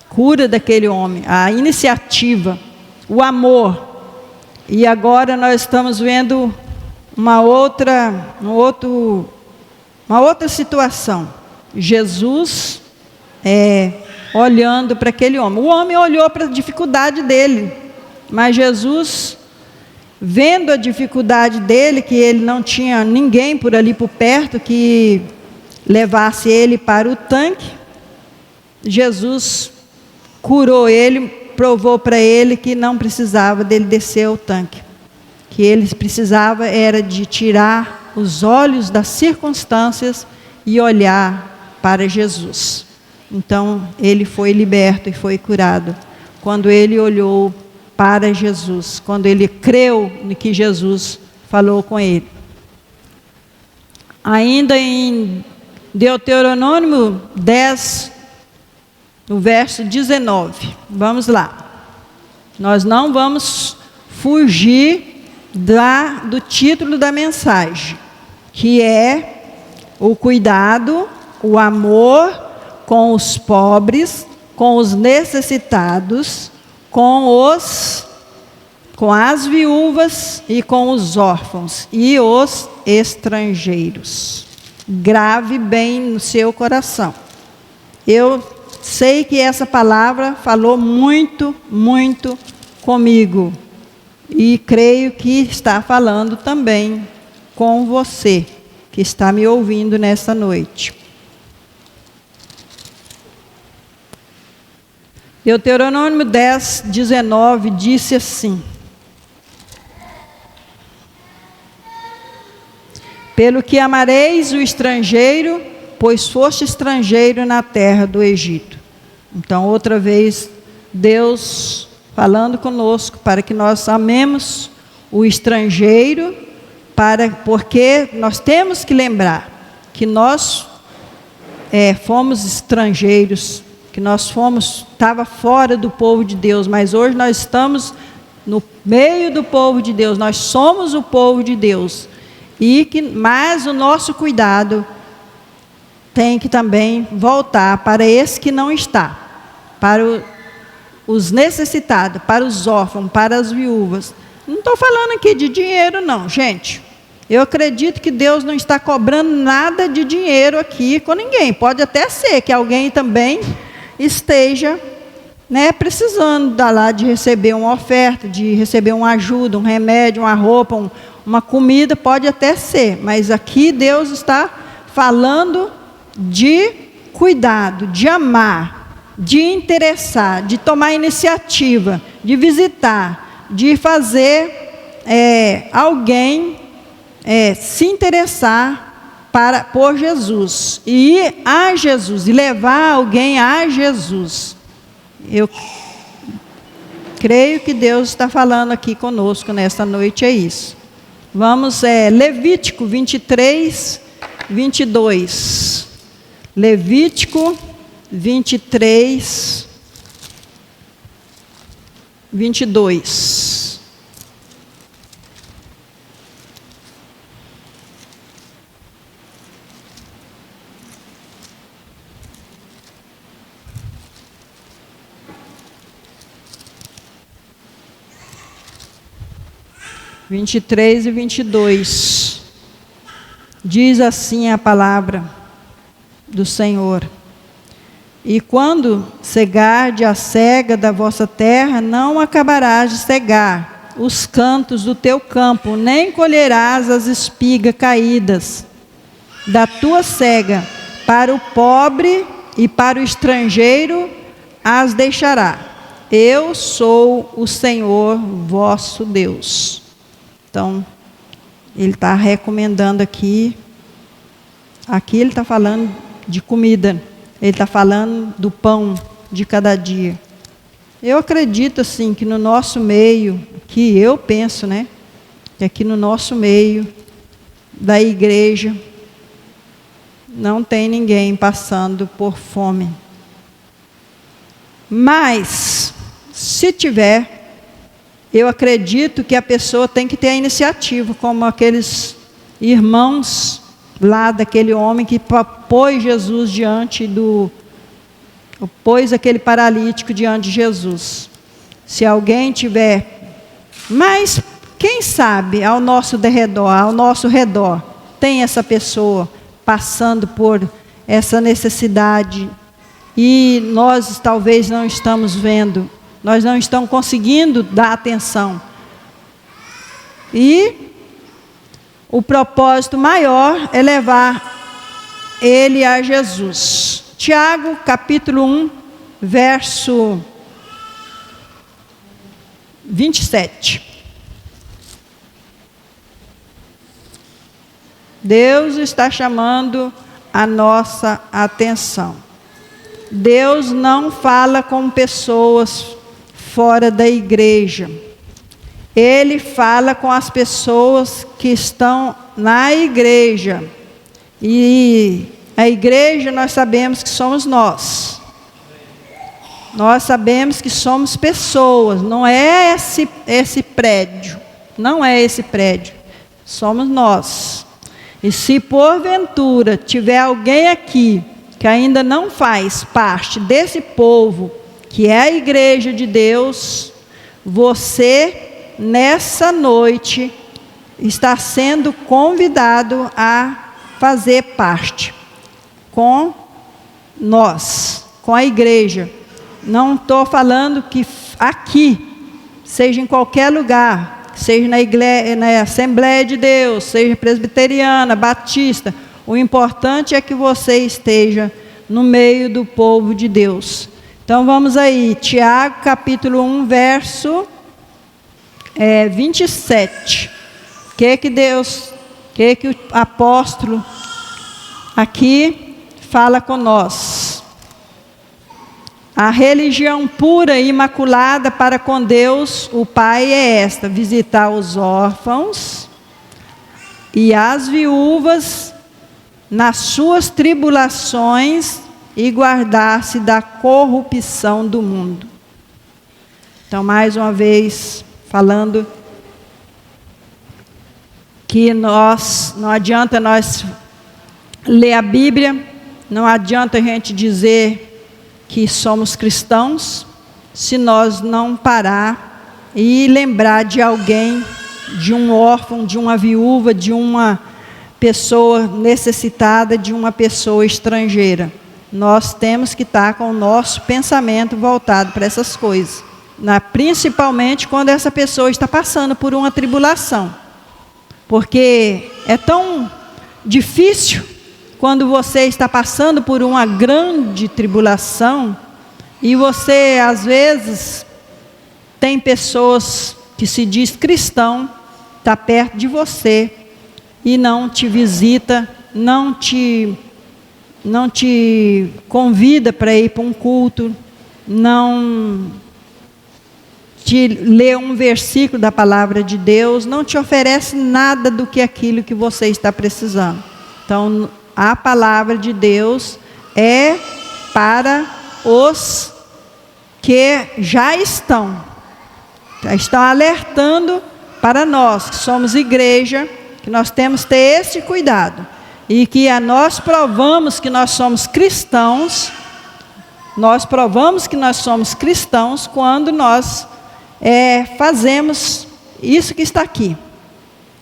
cura daquele homem, a iniciativa, o amor. E agora nós estamos vendo uma outra situação. Jesus olhando para aquele homem. O homem olhou para a dificuldade dele, mas Jesus, vendo a dificuldade dele, que ele não tinha ninguém por ali por perto que levasse ele para o tanque, Jesus curou ele, provou para ele que não precisava dele descer ao tanque, que ele precisava era de tirar os olhos das circunstâncias e olhar para Jesus. Então ele foi liberto e foi curado quando ele olhou para Jesus, quando ele creu no que Jesus falou com ele. Ainda em Deuteronômio 10, no verso 19, vamos lá. Nós não vamos fugir do título da mensagem, que é o cuidado, o amor com os pobres, com os necessitados, com as viúvas e com os órfãos e os estrangeiros. Grave bem no seu coração. Eu sei que essa palavra falou muito, muito comigo. E creio que está falando também com você, que está me ouvindo nesta noite. Deuteronômio 10, 19 disse assim: pelo que amareis o estrangeiro, pois foste estrangeiro na terra do Egito. Então, outra vez, Deus falando conosco para que nós amemos o estrangeiro, porque nós temos que lembrar que nós fomos estrangeiros, que nós estava fora do povo de Deus, mas hoje nós estamos no meio do povo de Deus, nós somos o povo de Deus, mas o nosso cuidado tem que também voltar para esse que não está, para os necessitados, para os órfãos, para as viúvas. Não estou falando aqui de dinheiro não, gente. Eu acredito que Deus não está cobrando nada de dinheiro aqui com ninguém. Pode até ser que alguém também esteja precisando de receber uma oferta, de receber uma ajuda, um remédio, uma roupa, uma comida, pode até ser. Mas aqui Deus está falando de cuidado, de amar, de interessar, de tomar iniciativa, de visitar, de fazer alguém se interessar por Jesus, e ir a Jesus, e levar alguém a Jesus. Eu creio que Deus está falando aqui conosco nesta noite, é isso. Vamos, Levítico 23, 22. Levítico 23, 22. Vinte e 23 e 22, diz assim a palavra do Senhor: e quando cegarde a cega da vossa terra, não acabarás de cegar os cantos do teu campo, nem colherás as espigas caídas da tua cega, para o pobre e para o estrangeiro as deixará. Eu sou o Senhor vosso Deus. Então, ele está recomendando aqui ele está falando de comida, ele está falando do pão de cada dia. Eu acredito assim que no nosso meio, que eu penso, que aqui no nosso meio da igreja não tem ninguém passando por fome. Mas, se tiver, eu acredito que a pessoa tem que ter a iniciativa, como aqueles irmãos lá daquele homem que pôs Jesus pôs aquele paralítico diante de Jesus. Se alguém tiver, mas quem sabe ao nosso redor, tem essa pessoa passando por essa necessidade e nós talvez não estamos vendo, nós não estamos conseguindo dar atenção. E o propósito maior é levar ele a Jesus. Tiago, capítulo 1, verso 27. Deus está chamando a nossa atenção. Deus não fala com pessoas fora da igreja. Ele fala com as pessoas que estão na igreja. E a igreja nós sabemos que somos nós. Nós sabemos que somos pessoas, não é esse prédio. Não é esse prédio. Somos nós. E se porventura tiver alguém aqui que ainda não faz parte desse povo, que é a igreja de Deus, você, nessa noite, está sendo convidado a fazer parte com nós, com a igreja. Não estou falando que aqui, seja em qualquer lugar, seja na igreja, na Assembleia de Deus, seja presbiteriana, batista, o importante é que você esteja no meio do povo de Deus. Então vamos aí, Tiago capítulo 1, verso 27. O que o apóstolo aqui fala com nós? A religião pura e imaculada para com Deus, o Pai, é esta: visitar os órfãos e as viúvas nas suas tribulações e guardar-se da corrupção do mundo. Então, mais uma vez, falando que não adianta nós ler a Bíblia, não adianta a gente dizer que somos cristãos, se nós não parar e lembrar de alguém, de um órfão, de uma viúva, de uma pessoa necessitada, de uma pessoa estrangeira. Nós temos que estar com o nosso pensamento voltado para essas coisas, principalmente quando essa pessoa está passando por uma tribulação, porque é tão difícil. Quando você está passando por uma grande tribulação, e você, às vezes, tem pessoas que se diz cristão, está perto de você, e não te visita, não te convida para ir para um culto, não te lê um versículo da palavra de Deus, não te oferece nada do que aquilo que você está precisando. Então, a palavra de Deus é para os que já estão alertando para nós, que somos igreja, que nós temos que ter esse cuidado. E que nós provamos que nós somos cristãos, quando nós fazemos isso que está aqui.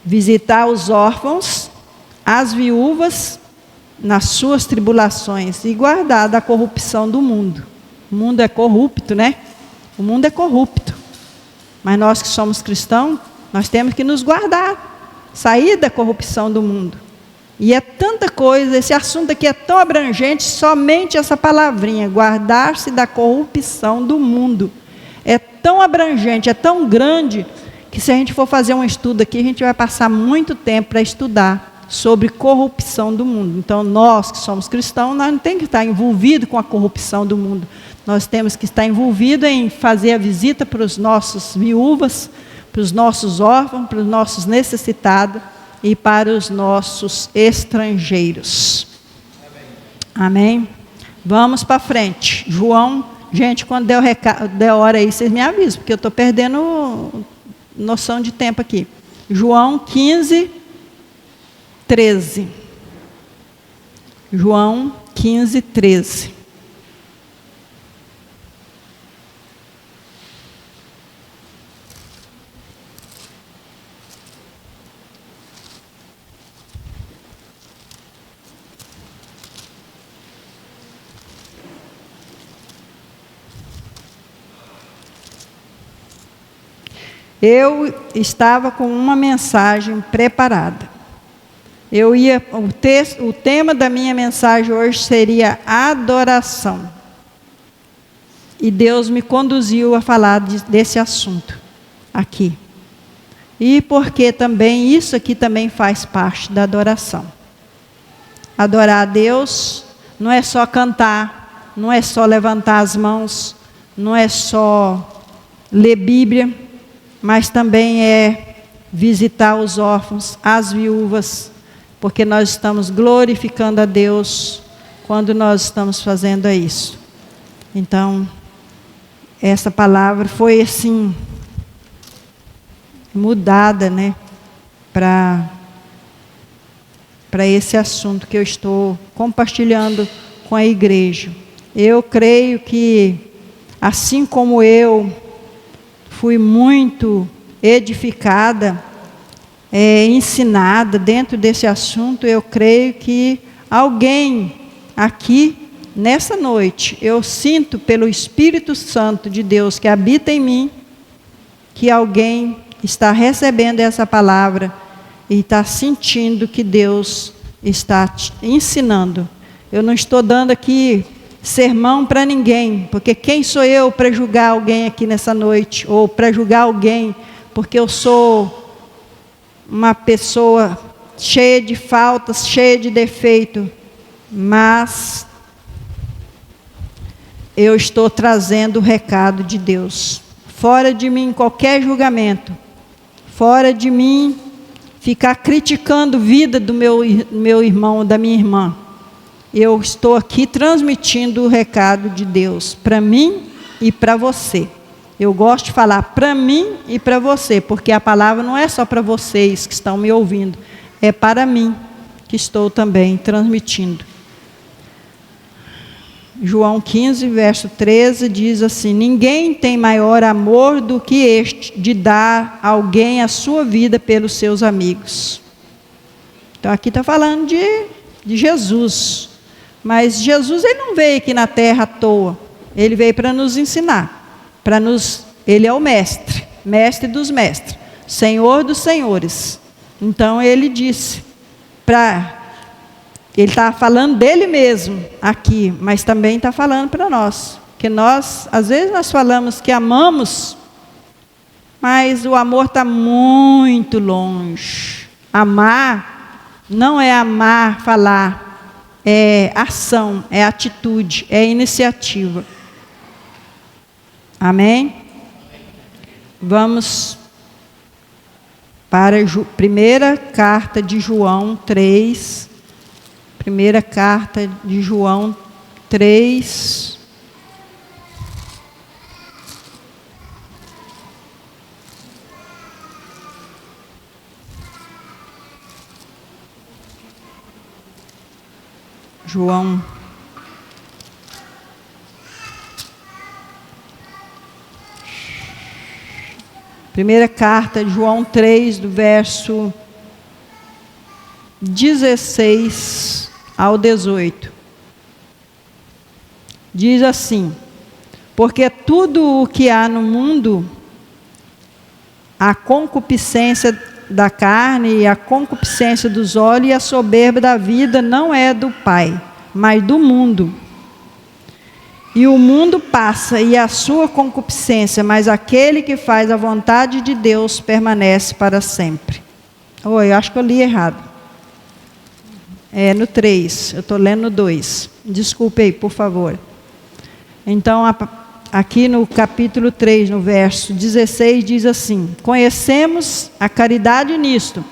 Visitar os órfãos, as viúvas, nas suas tribulações, e guardar da corrupção do mundo. O mundo é corrupto, né? O mundo é corrupto. Mas nós que somos cristãos, nós temos que nos guardar, sair da corrupção do mundo. E é tanta coisa, esse assunto aqui é tão abrangente, somente essa palavrinha, guardar-se da corrupção do mundo. É tão abrangente, é tão grande, que se a gente for fazer um estudo aqui, a gente vai passar muito tempo para estudar sobre corrupção do mundo. Então, nós que somos cristãos, nós não temos que estar envolvidos com a corrupção do mundo. Nós temos que estar envolvidos em fazer a visita para os nossos viúvas, para os nossos órfãos, para os nossos necessitados e para os nossos estrangeiros. Amém? Vamos para frente. João, gente, quando der hora aí, vocês me avisam, porque eu estou perdendo noção de tempo aqui. João 15, 13. João 15, 13. Eu estava com uma mensagem preparada. O tema da minha mensagem hoje seria adoração. E Deus me conduziu a falar desse assunto aqui. E porque também isso aqui também faz parte da adoração. Adorar a Deus não é só cantar, não é só levantar as mãos, não é só ler Bíblia, mas também é visitar os órfãos, as viúvas, porque nós estamos glorificando a Deus quando nós estamos fazendo isso. Então, essa palavra foi assim, mudada, né, para esse assunto que eu estou compartilhando com a igreja. Eu creio que, assim como eu fui muito edificada, ensinada dentro desse assunto, eu creio que alguém aqui, nessa noite, eu sinto pelo Espírito Santo de Deus que habita em mim, que alguém está recebendo essa palavra e está sentindo que Deus está ensinando. Eu não estou dando aqui sermão para ninguém, porque quem sou eu para julgar alguém aqui nessa noite, ou para julgar alguém, porque eu sou uma pessoa cheia de faltas, cheia de defeito, mas eu estou trazendo o recado de Deus. Fora de mim qualquer julgamento, fora de mim ficar criticando a vida do meu irmão, da minha irmã. Eu estou aqui transmitindo o recado de Deus para mim e para você. Eu gosto de falar para mim e para você, porque a palavra não é só para vocês que estão me ouvindo, é para mim que estou também transmitindo. João 15, verso 13 diz assim: ninguém tem maior amor do que este, de dar a alguém a sua vida pelos seus amigos. Então aqui está falando de Jesus. Mas Jesus, ele não veio aqui na terra à toa. Ele veio para nos ensinar. Ele é o mestre, mestre dos mestres, Senhor dos senhores. Então ele disse, ele está falando dele mesmo aqui, mas também está falando para nós. Que nós, às vezes nós falamos que amamos, mas o amor está muito longe. Amar não é amar, falar. É ação, é atitude, é iniciativa. Amém? Vamos para a primeira carta de João 3. Primeira carta de João 3. João. Primeira carta de João 3, do verso 16 ao 18. Diz assim: porque tudo o que há no mundo, a concupiscência da carne e a concupiscência dos olhos e a soberba da vida não é do Pai, mas do mundo. E o mundo passa e a sua concupiscência, mas aquele que faz a vontade de Deus permanece para sempre. Eu acho que eu li errado. É no 3, eu estou lendo no 2. Desculpe aí, por favor. Então, aqui no capítulo 3, no verso 16, diz assim: conhecemos a caridade nisto,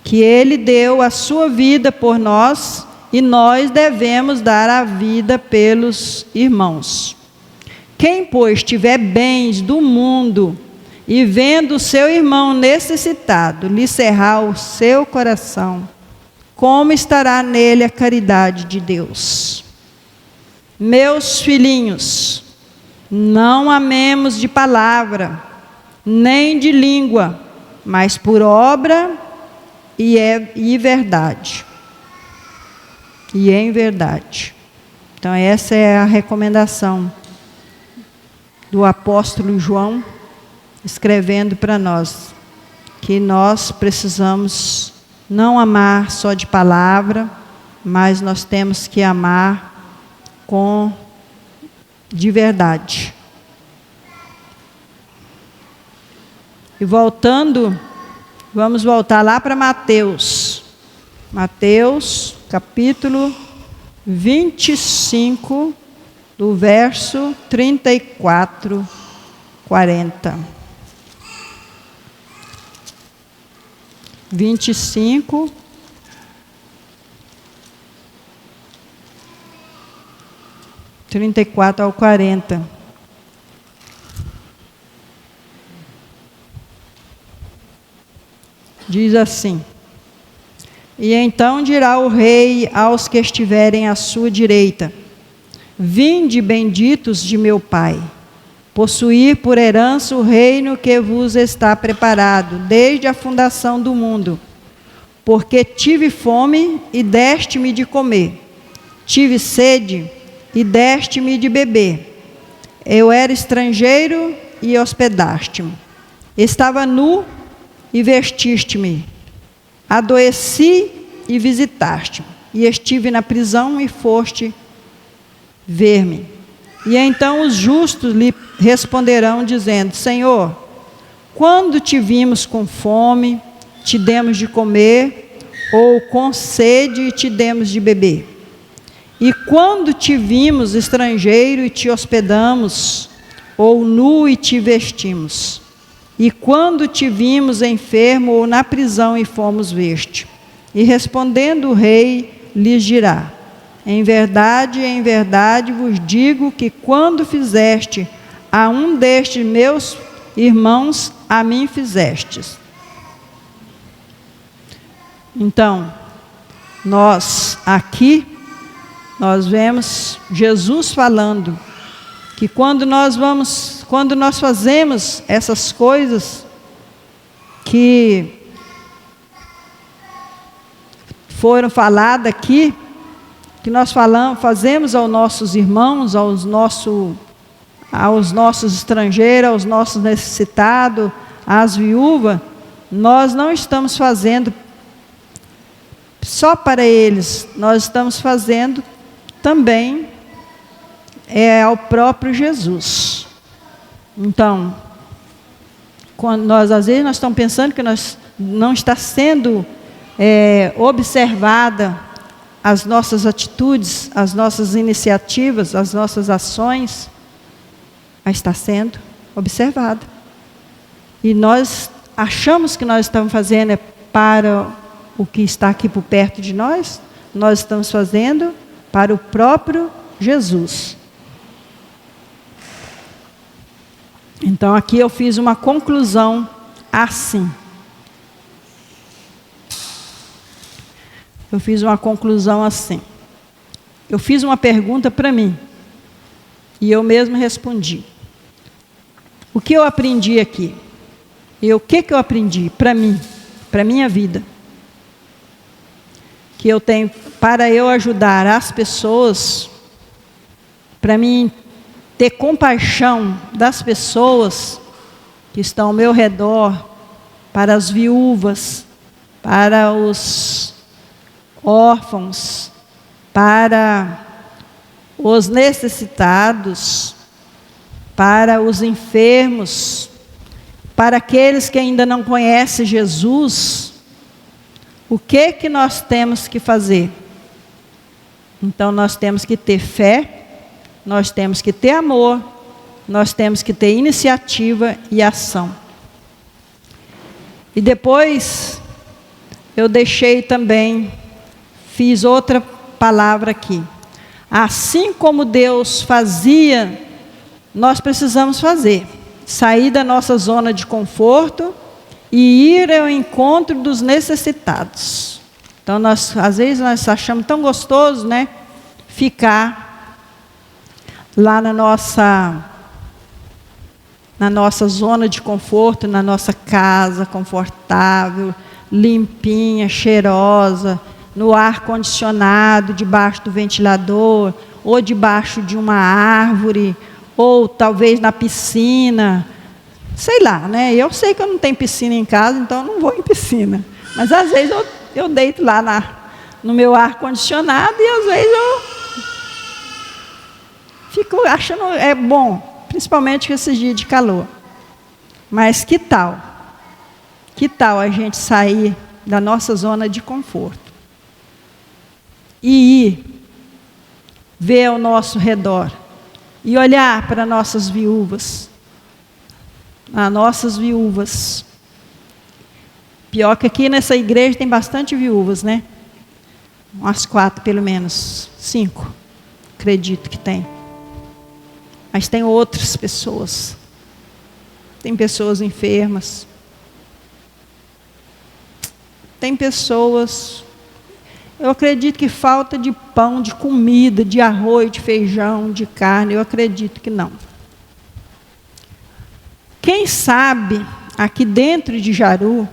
que Ele deu a sua vida por nós, e nós devemos dar a vida pelos irmãos. Quem, pois, tiver bens do mundo, e vendo o seu irmão necessitado, lhe cerrar o seu coração, como estará nele a caridade de Deus? Meus filhinhos, não amemos de palavra, nem de língua, mas por obra e verdade. E em verdade. Então essa é a recomendação do apóstolo João, escrevendo para nós, que nós precisamos não amar só de palavra, mas nós temos que amar de verdade. E voltando, vamos voltar lá para Mateus. Mateus, capítulo 25, do verso 34, 40. 25, trinta e quatro ao 40. Diz assim: E então dirá o rei aos que estiverem à sua direita: Vinde, benditos de meu Pai, possuir por herança o reino que vos está preparado desde a fundação do mundo. Porque tive fome e deste-me de comer, tive sede e deste-me de beber. Eu era estrangeiro e hospedaste-me. Estava nu e vestiste-me. Adoeci e visitaste-me. E estive na prisão e foste ver-me. E então os justos lhe responderão, dizendo: Senhor, quando te vimos com fome, te demos de comer, ou com sede e te demos de beber? E quando te vimos estrangeiro e te hospedamos, ou nu e te vestimos? E quando te vimos enfermo ou na prisão e fomos ver-te? E respondendo o rei, lhes dirá: em verdade vos digo que quando fizeste a um destes meus irmãos, a mim fizestes. Então, nós vemos Jesus falando que quando nós fazemos essas coisas que foram faladas aqui, que nós fazemos aos nossos irmãos, aos nossos estrangeiros, aos nossos necessitados, às viúvas, nós não estamos fazendo só para eles, nós estamos fazendo também ao próprio Jesus. Então, quando às vezes nós estamos pensando que não está sendo observada as nossas atitudes, as nossas iniciativas, as nossas ações, mas está sendo observada. E nós achamos que nós estamos fazendo para o que está aqui por perto de nós, nós estamos fazendo para o próprio Jesus. Então aqui eu fiz uma conclusão assim. Eu fiz uma pergunta para mim. E eu mesmo respondi. O que eu aprendi aqui? E o que eu aprendi para mim, para a minha vida? Que eu tenho, para eu ajudar as pessoas, para mim ter compaixão das pessoas que estão ao meu redor, para as viúvas, para os órfãos, para os necessitados, para os enfermos, para aqueles que ainda não conhecem Jesus, o que nós temos que fazer? Então nós temos que ter fé, nós temos que ter amor, nós temos que ter iniciativa e ação. E depois eu deixei também, fiz outra palavra aqui. Assim como Deus fazia, nós precisamos fazer. Sair da nossa zona de conforto e ir ao encontro dos necessitados. Então, às vezes nós achamos tão gostoso, né, ficar lá na nossa zona de conforto, na nossa casa confortável, limpinha, cheirosa, no ar-condicionado, debaixo do ventilador, ou debaixo de uma árvore, ou talvez na piscina, sei lá, né? Eu sei que eu não tenho piscina em casa, então eu não vou em piscina. Mas às vezes eu deito lá no meu ar-condicionado e às vezes eu fico achando bom, principalmente com esses dias de calor. Mas que tal? Que tal a gente sair da nossa zona de conforto e ir ver ao nosso redor e olhar para nossas viúvas, as nossas viúvas. Pior que aqui nessa igreja tem bastante viúvas, né? Umas 4 pelo menos, 5, acredito que tem. Mas tem outras pessoas. Tem pessoas enfermas. Tem pessoas, eu acredito que falta de pão, de comida, de arroz, de feijão, de carne, eu acredito que não. Quem sabe, aqui dentro de Jaru,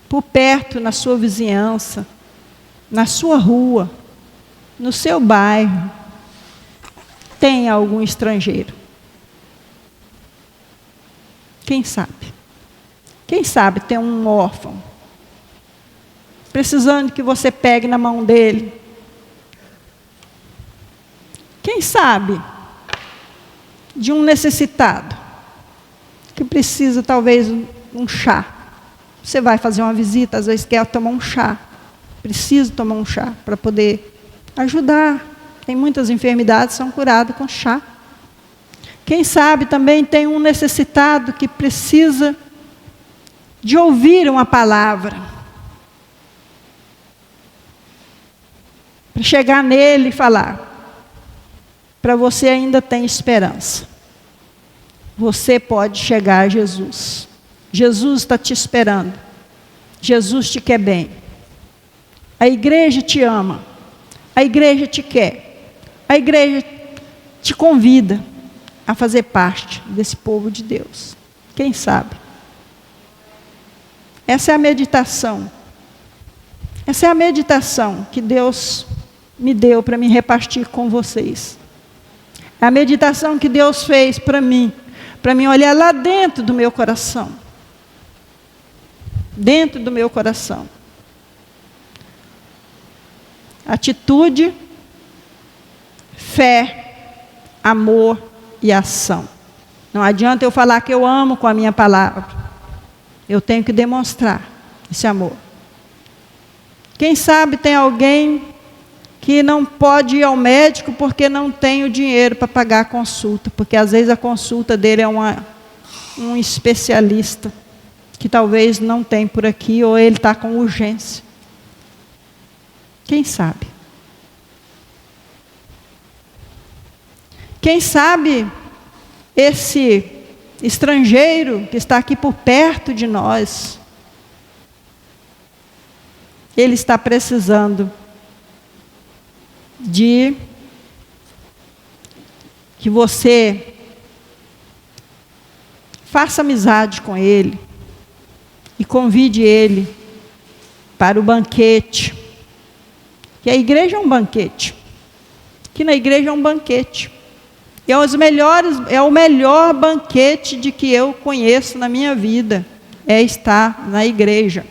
por perto, na sua vizinhança, na sua rua, no seu bairro, tem algum estrangeiro. Quem sabe? Quem sabe tem um órfão, precisando que você pegue na mão dele. Quem sabe de um necessitado, que precisa talvez um chá. Você vai fazer uma visita, às vezes quer tomar um chá. Precisa tomar um chá para poder ajudar. Tem muitas enfermidades que são curadas com chá. Quem sabe também tem um necessitado que precisa de ouvir uma palavra. Para chegar nele e falar, para você ainda tem esperança. Você pode chegar a Jesus. Jesus está te esperando. Jesus te quer bem. A igreja te ama. A igreja te quer. A igreja te convida a fazer parte desse povo de Deus. Quem sabe? Essa é a meditação. Essa é a meditação que Deus me deu para me repartir com vocês. É a meditação que Deus fez para mim olhar lá dentro do meu coração. Dentro do meu coração. Atitude, fé, amor e ação. Não adianta eu falar que eu amo com a minha palavra. Eu tenho que demonstrar esse amor. Quem sabe tem alguém que não pode ir ao médico porque não tem o dinheiro para pagar a consulta, porque às vezes a consulta dele é um especialista que talvez não tem por aqui, ou ele está com urgência. Quem sabe? Quem sabe esse estrangeiro que está aqui por perto de nós, ele está precisando de que você faça amizade com ele e convide ele para o banquete. Que a igreja é um banquete. Que na igreja é um banquete. É o melhor banquete de que eu conheço na minha vida, é estar na igreja.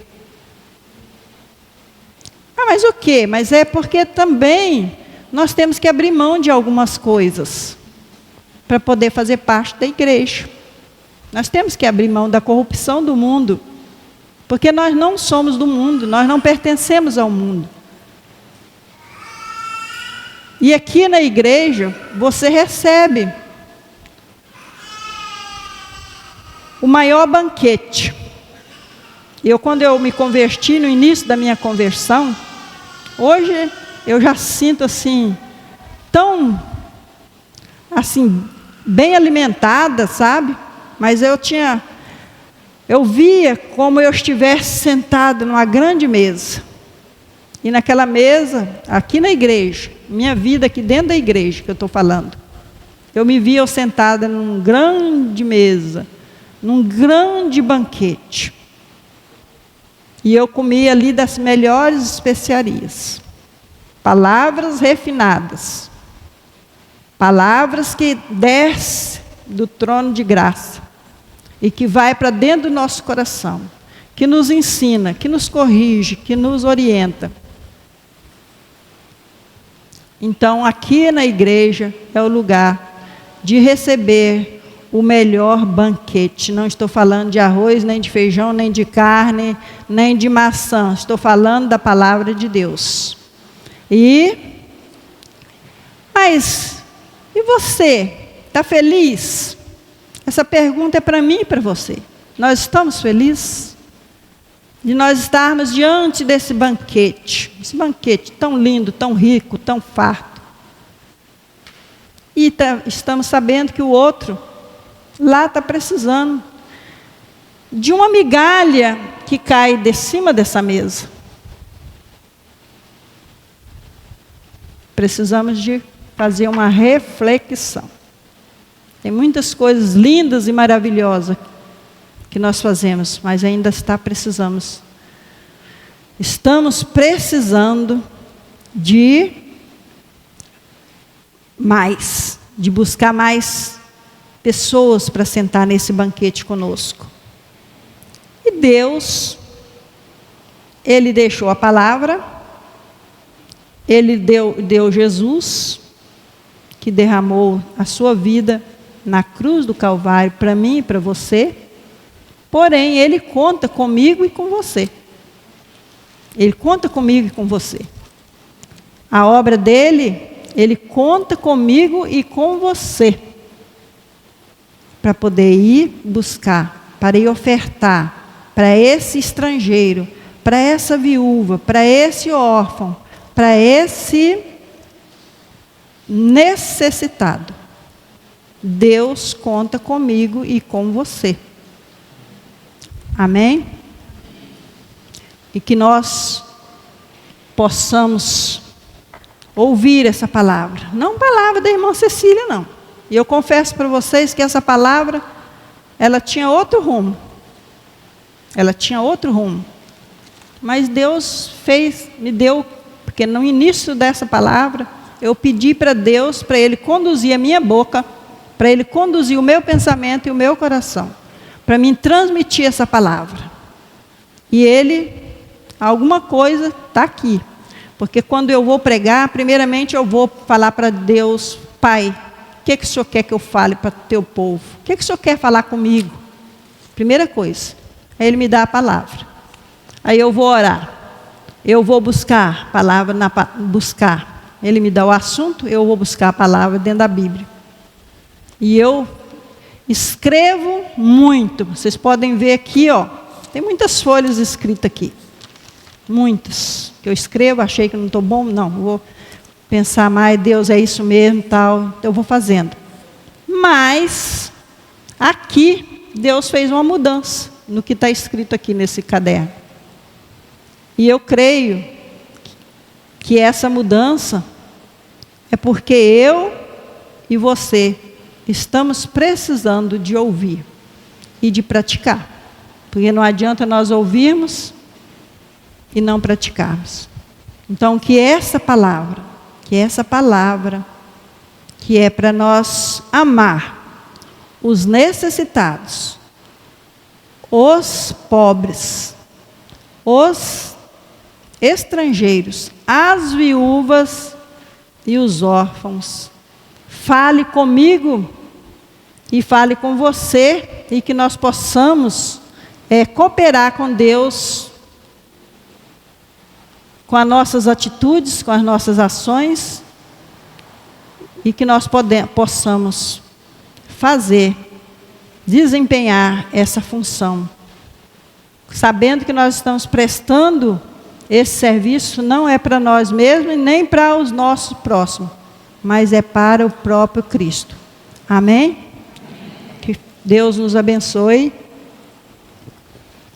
Mas o quê? Mas é porque também nós temos que abrir mão de algumas coisas para poder fazer parte da igreja. Nós temos que abrir mão da corrupção do mundo, porque nós não somos do mundo, nós não pertencemos ao mundo. E aqui na igreja, você recebe o maior banquete. Quando eu me converti, no início da minha conversão, hoje eu já sinto assim, tão, assim, bem alimentada, sabe? Mas eu via como eu estivesse sentada numa grande mesa. E naquela mesa, aqui na igreja, minha vida aqui dentro da igreja que eu estou falando, eu me via sentada numa grande mesa, num grande banquete. E eu comia ali das melhores especiarias. Palavras refinadas. Palavras que descem do trono de graça. E que vai para dentro do nosso coração. Que nos ensina, que nos corrige, que nos orienta. Então, aqui na igreja é o lugar de receber o melhor banquete. Não estou falando de arroz, nem de feijão, nem de carne, nem de maçã. Estou falando da palavra de Deus. Mas, e você? Está feliz? Essa pergunta é para mim e para você. Nós estamos felizes? De nós estarmos diante desse banquete. Esse banquete tão lindo, tão rico, tão farto. E estamos sabendo que o outro lá está precisando de uma migalha que cai de cima dessa mesa. Precisamos de fazer uma reflexão. Tem muitas coisas lindas e maravilhosas que nós fazemos, mas ainda estamos precisando de mais, de buscar mais pessoas para sentar nesse banquete conosco. E Deus, Ele deixou a palavra, Ele deu Jesus, que derramou a sua vida na cruz do Calvário para mim e para você. Porém, Ele conta comigo e com você. Ele conta comigo e com você. A obra dele, Ele conta comigo e com você. Para poder ir buscar, para ir ofertar, para esse estrangeiro, para essa viúva, para esse órfão, para esse necessitado. Deus conta comigo e com você. Amém? E que nós possamos ouvir essa palavra. Não a palavra da irmã Cecília, não. E eu confesso para vocês que essa palavra, ela tinha outro rumo. Ela tinha outro rumo. Mas Deus me deu, porque no início dessa palavra, eu pedi para Deus, para Ele conduzir a minha boca, para Ele conduzir o meu pensamento e o meu coração, para me transmitir essa palavra. E Ele, alguma coisa está aqui. Porque quando eu vou pregar, primeiramente eu vou falar para Deus: Pai, o que o Senhor quer que eu fale para o teu povo? O que o Senhor quer falar comigo? Primeira coisa. Aí Ele me dá a palavra. Aí eu vou orar. Eu vou buscar a palavra, buscar. Ele me dá o assunto, eu vou buscar a palavra dentro da Bíblia. E eu escrevo muito. Vocês podem ver aqui, ó. Tem muitas folhas escritas aqui. Muitas. Que eu escrevo, achei que não estou bom. Não, vou pensar mais, Deus, é isso mesmo, tal. Eu vou fazendo. Mas, aqui, Deus fez uma mudança no que está escrito aqui nesse caderno. E eu creio que essa mudança é porque eu e você estamos precisando de ouvir e de praticar. Porque não adianta nós ouvirmos e não praticarmos. Então, que essa palavra, que é para nós amar os necessitados, os pobres, os estrangeiros, as viúvas e os órfãos. Fale comigo e fale com você, e que nós possamos cooperar com Deus, com as nossas atitudes, com as nossas ações, e que nós possamos desempenhar essa função, sabendo que nós estamos prestando esse serviço não é para nós mesmos e nem para os nossos próximos, mas é para o próprio Cristo. Amém? Que Deus nos abençoe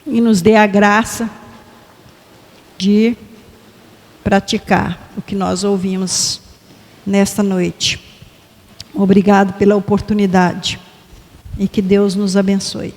e nos dê a graça de praticar o que nós ouvimos nesta noite. Obrigado pela oportunidade e que Deus nos abençoe.